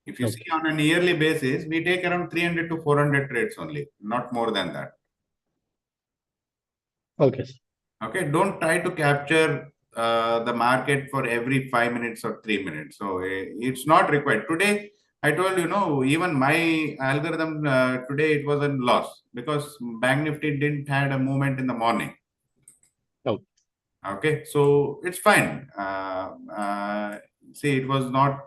If you see Okay. on a yearly basis, we take around 300 to 400 trades only, not more than that. Okay, sir. Okay, don't try to capture the market for every 5 minutes or 3 minutes. So it's not required. Today, I told you, no, even my algorithm today it was a loss because Bank Nifty didn't had a movement in the morning. Okay. Okay, so it's fine. See, it was not.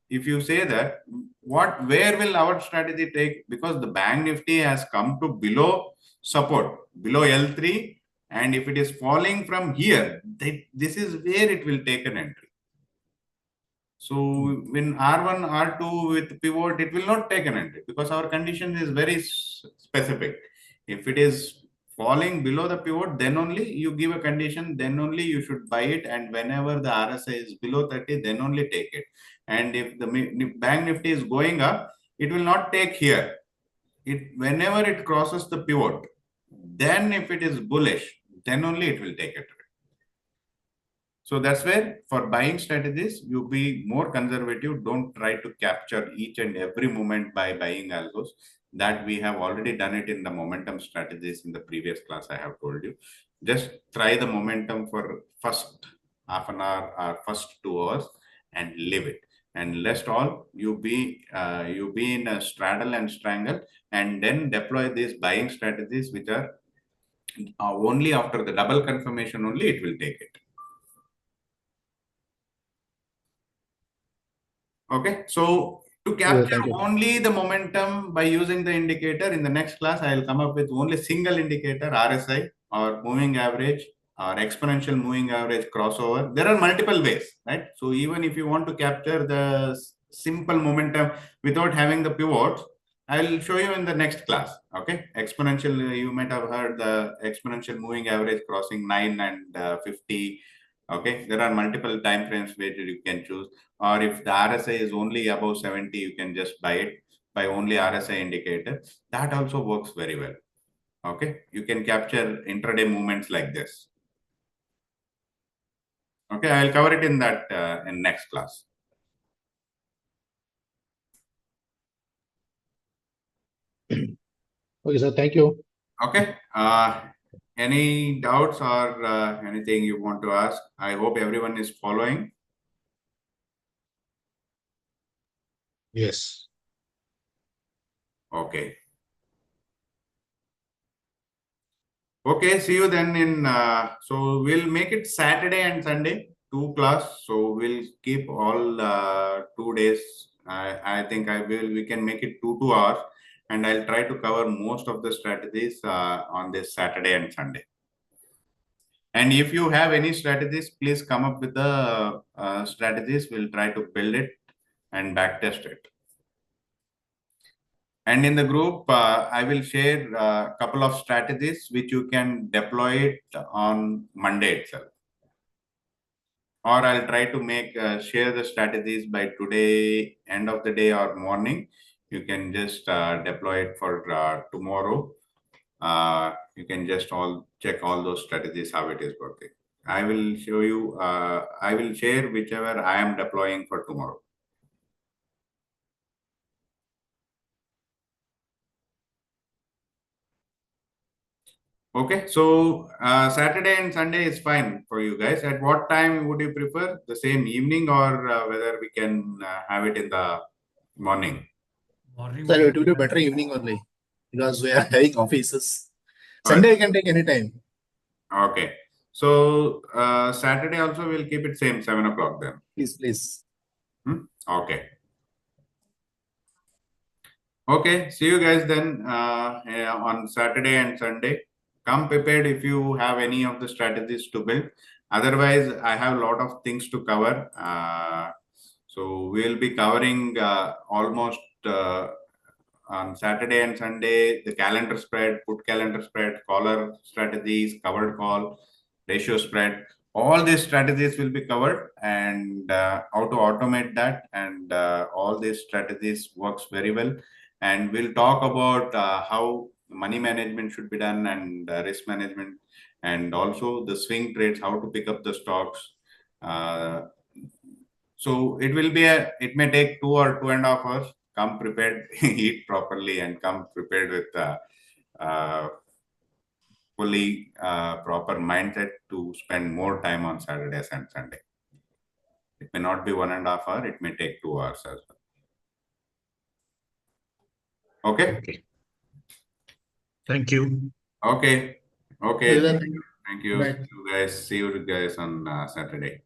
If you say that, where will our strategy take? Because the Bank Nifty has come to below support, below L3, and if it is falling from here, this is where it will take an entry. So when R1, R2 with pivot, it will not take an entry because our condition is very specific. If it is falling below the pivot, then only you give a condition, then only you should buy it. And whenever the RSI is below 30, then only take it. And if the Bank Nifty is going up, it will not take here. Whenever it crosses the pivot, then if it is bullish, then only it will take it. So that's where for buying strategies, you be more conservative. Don't try to capture each and every moment by buying algos. That we have already done it in the momentum strategies in the previous class. I have told you. Just try the momentum for first half an hour or first 2 hours and leave it. And lest all you be in a straddle and strangle, and then deploy these buying strategies, which are only after the double confirmation only it will take it. Okay, so to capture Thank you. only the momentum by using the indicator, in the next class, I will come up with only single indicator, RSI or moving average or exponential moving average crossover. There are multiple ways, right? So even if you want to capture the simple momentum without having the pivots, I will show you in the next class. Okay, exponential, you might have heard the exponential moving average crossing 9 and 50. Okay, there are multiple time frames where you can choose, or if the RSI is only above 70, you can just buy it by only RSI indicator. That also works very well. Okay, you can capture intraday movements like this. Okay, I'll cover it in that in next class. Okay, sir. Thank you. Okay, any doubts or anything you want to ask? I hope everyone is following. Yes. Okay. Okay, see you then in, so we'll make it Saturday and Sunday, 2 class. So we'll keep all 2 days. I think we can make it 2 hours, and I'll try to cover most of the strategies on this Saturday and Sunday. And if you have any strategies, please come up with the strategies. We'll try to build it and backtest it. And in the group, I will share a couple of strategies which you can deploy it on Monday itself. Or I'll try to make share the strategies by today, end of the day or morning. You can just deploy it for tomorrow. You can just all check all those strategies, how it is working. I will show you, I will share whichever I am deploying for tomorrow. Okay, so Saturday and Sunday is fine for you guys. At what time would you prefer? The same evening, or whether we can have it in the morning? Morning Sir, would it will be better evening only because we are having offices. Sunday I can take any time. Okay, so Saturday also we'll keep it same 7 o'clock then. Please, please. Okay. Okay, see you guys then on Saturday and Sunday. Come prepared if you have any of the strategies to build. Otherwise, I have a lot of things to cover. So we'll be covering almost on Saturday and Sunday, the calendar spread, put calendar spread, collar strategies, covered call, ratio spread. all these strategies will be covered, and how to automate that, and all these strategies works very well. And we'll talk about how money management should be done, and risk management, and also the swing trades, how to pick up the stocks. Uh, so it may take 2 or 2.5 hours. Come prepared, eat properly, and come prepared with uh, fully proper mindset to spend more time on Saturdays and Sunday. It may not be 1.5 hours, it may take 2 hours as well. Okay? Okay. Thank you. Okay. Okay. Well, Thank you. Bye. See you guys on Saturday.